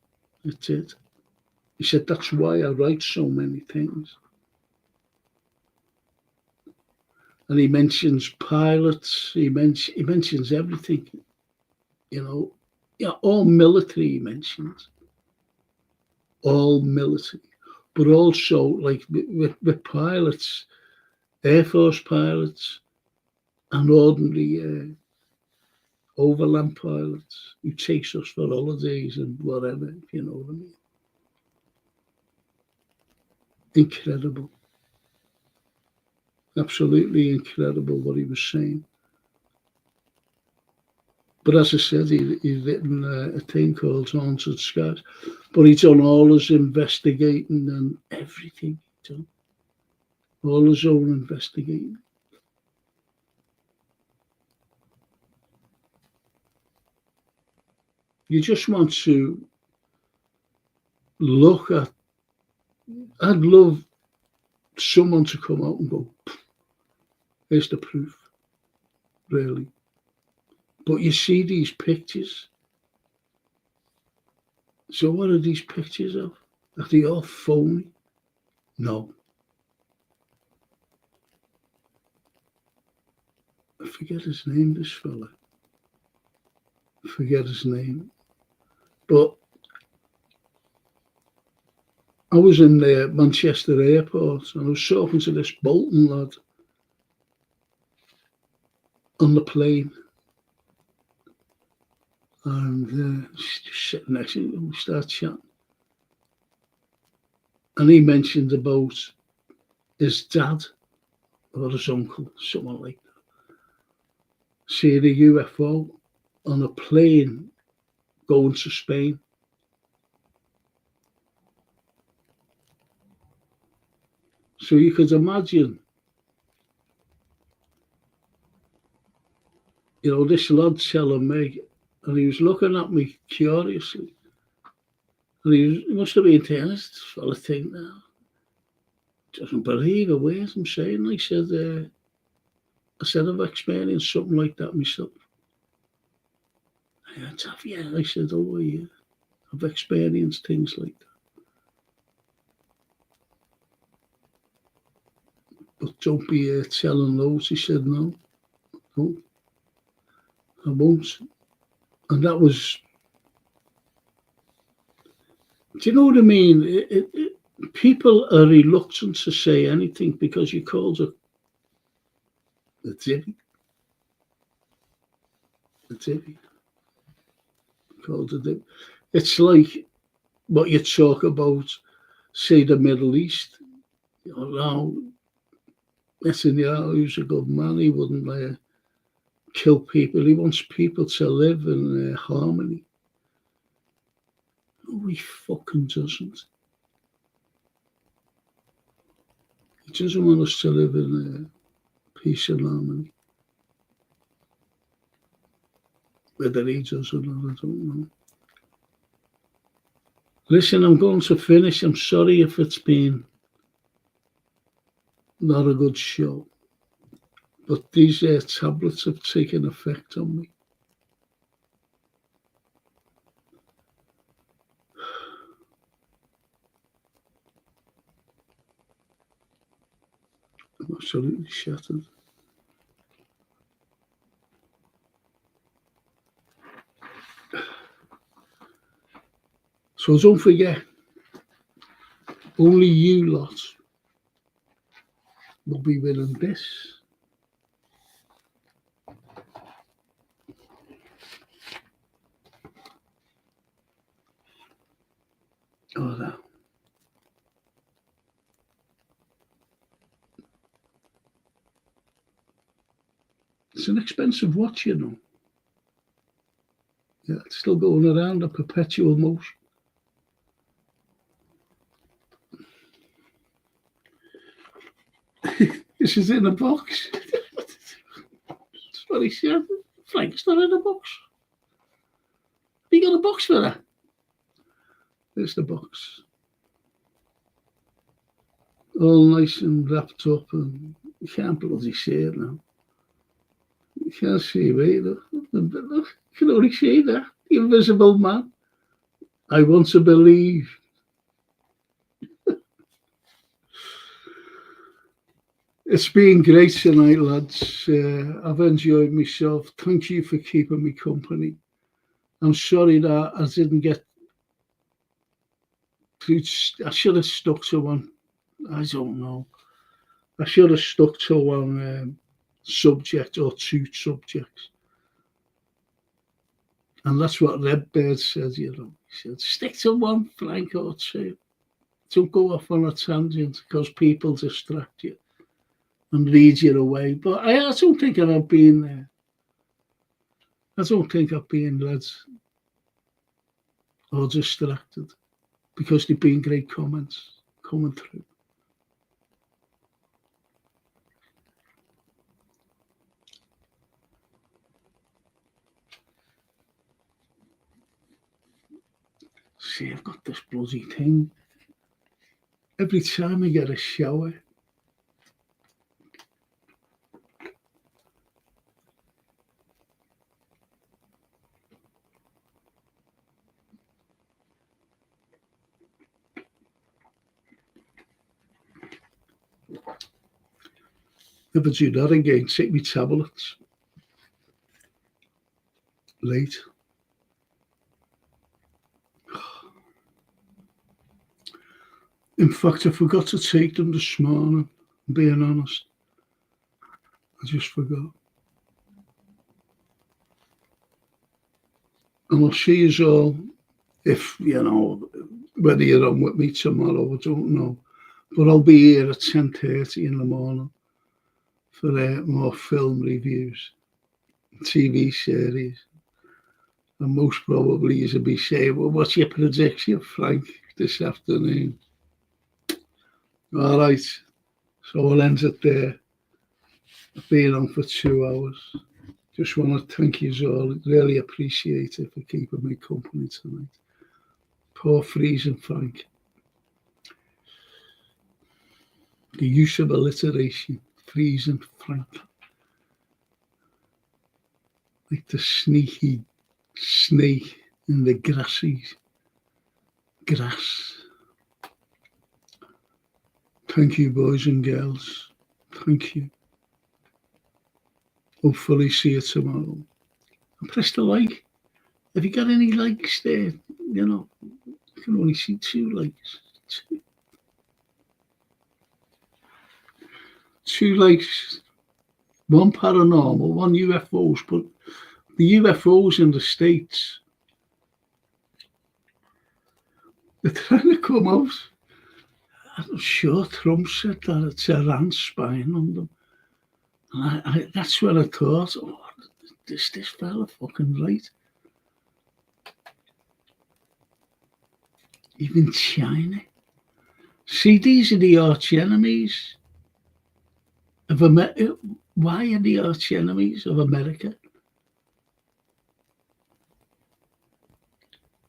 Speaker 5: it did. He said, that's why I write so many things. And he mentions pilots, he mentions everything, all military he mentions. All military. But also, like with pilots, Air Force pilots, and ordinary overland pilots who takes us for holidays and whatever, if you know what I mean. Incredible. Absolutely incredible what he was saying. But as I said, he'd written a thing called Haunted Skies. But he'd done all his investigating and everything. He'd done all his own investigating. You just want to look at. I'd love someone to come out and go, "Here's the proof," really. But you see these pictures. So what are these pictures of? Are they all phony? No. I forget his name, this fella. I forget his name. But I was in Manchester airport and I was talking to this Bolton lad on the plane. And just sitting next to him, we started chatting. And he mentioned about his dad or his uncle, someone like that, seeing a UFO on a plane going to Spain. So you could imagine, this lad telling me, and he was looking at me curiously. And he must have been thinking, this fella thing now doesn't believe a word I'm saying. I said, I've experienced something like that myself. I went, have you? I said, oh, yeah, I've experienced things like that. But don't be telling those. He said, no, I won't. And that was, do you know what I mean? People are reluctant to say anything because you called it a divvy. A divvy. Called a divvy. It's like what you talk about, say, the Middle East. Now, Netanyahu, who's a good man, he wouldn't kill people. He wants people to live in harmony. No, he fucking doesn't. He doesn't want us to live in peace and harmony. Whether he does or not, I don't know. Listen, I'm going to finish. I'm sorry if it's been not a good show. But these tablets have taken effect on me. I'm absolutely shattered. So don't forget, only you lot will be winning this. Oh, no. It's an expensive watch, you know. Yeah, it's still going around a perpetual motion. This is in a box. That's what he said. Frank's not in a box. You got a box for that? There's the box. All nice and wrapped up, and you can't bloody see it now. You can't see me. Look. You can only see that. The invisible man. I want to believe. It's been great tonight, lads. I've enjoyed myself. Thank you for keeping me company. I'm sorry that I didn't get to. I should have stuck to one. I don't know. I should have stuck to one subject or two subjects. And that's what Redbird said, you know. He said, stick to one flank or two. Don't go off on a tangent because people distract you. and lead you away. But I don't think I've been there. I don't think I've been led or distracted because there've been great comments coming through. See, I've got this bloody thing. Every time I get a shower, if I do that again, take me tablets late. In fact, I forgot to take them this morning, being honest. I just forgot. And I'll see you all, if, whether you're on with me tomorrow, I don't know. But I'll be here at 10:30 in the morning for more film reviews, TV series. And most probably you'll be saying, well, what's your prediction, Frank, this afternoon? All right, so I'll end it there. I've been on for 2 hours. Just want to thank you all. Really appreciate it for keeping me company tonight. Poor freezing Frank. The use of alliteration, freezing Frank. Like the sneaky snake in the grassy grass. Thank you, boys and girls. Thank you. Hopefully see you tomorrow. And press the like. Have you got any likes there? I can only see 2 likes. 2 likes. 1 paranormal, 1 UFOs. But the UFOs in the States, they're trying to come out. I'm sure Trump said that it's Iran spying on them. And that's what I thought. Oh, this fella fucking right. Even China. See, these are the arch enemies of America. Why are the arch enemies of America?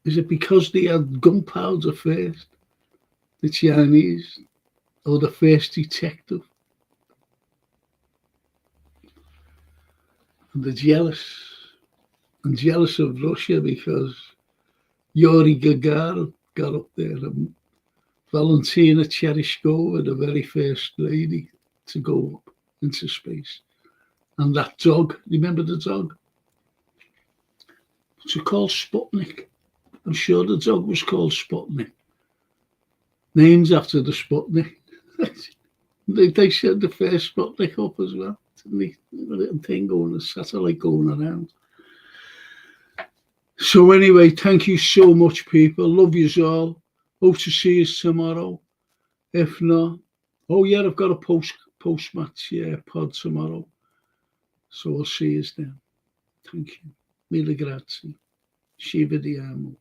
Speaker 5: Is it because they had gunpowder first, the Chinese, or the first detective? And they're jealous. And jealous of Russia because Yuri Gagarin got up there and Valentina Tereshkova, the very first lady to go up into space. And that dog, remember the dog? What's it called? Sputnik. I'm sure the dog was called Sputnik. Named after the Sputnik. They sent the first Sputnik up as well. The little thing going, a satellite going around. So anyway, thank you so much, people. Love yous all. Hope to see you tomorrow. If not, oh yeah, I've got a post-match pod tomorrow. So I'll see you then. Thank you. Mille grazie. Ci vediamo.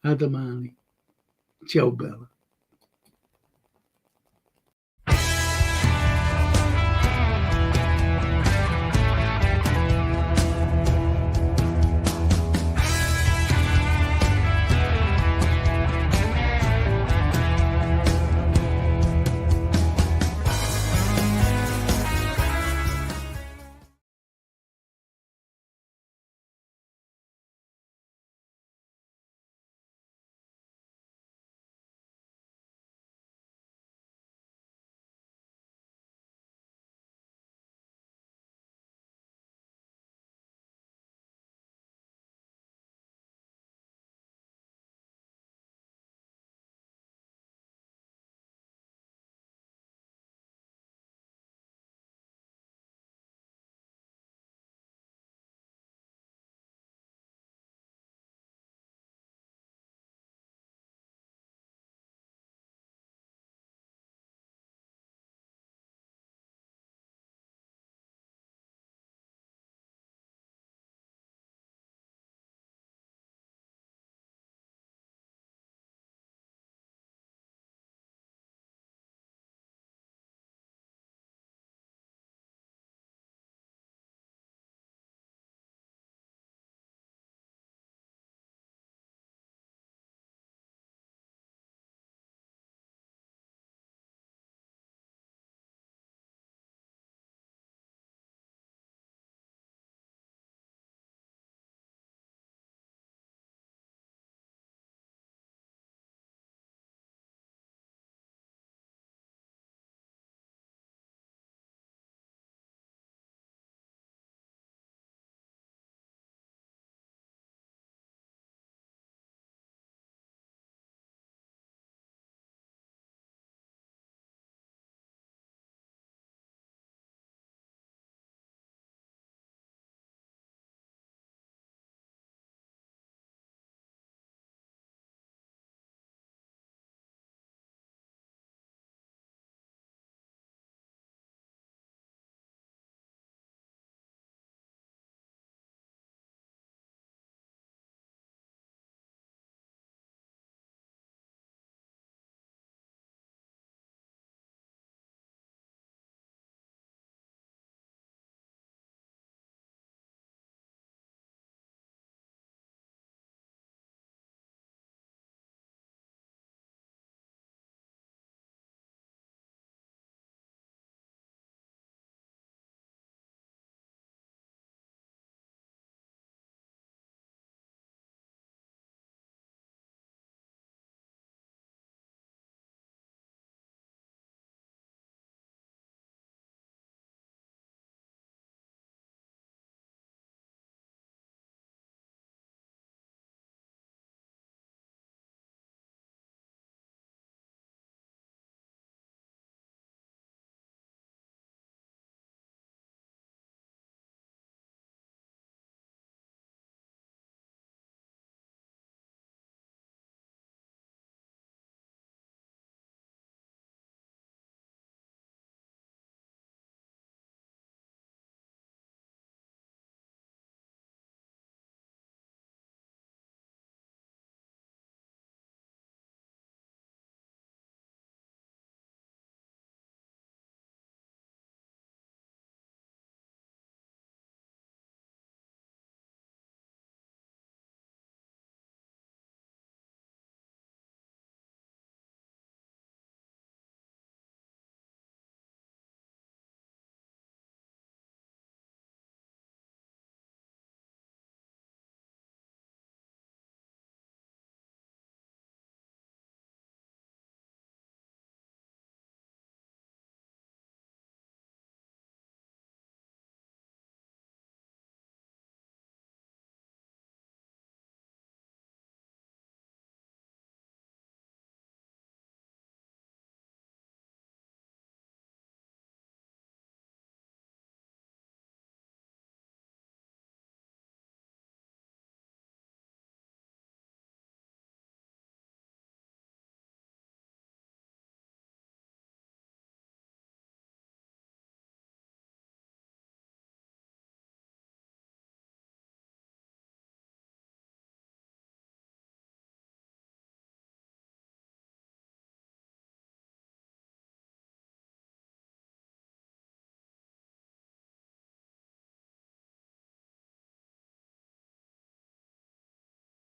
Speaker 5: A domani. Ciao bella.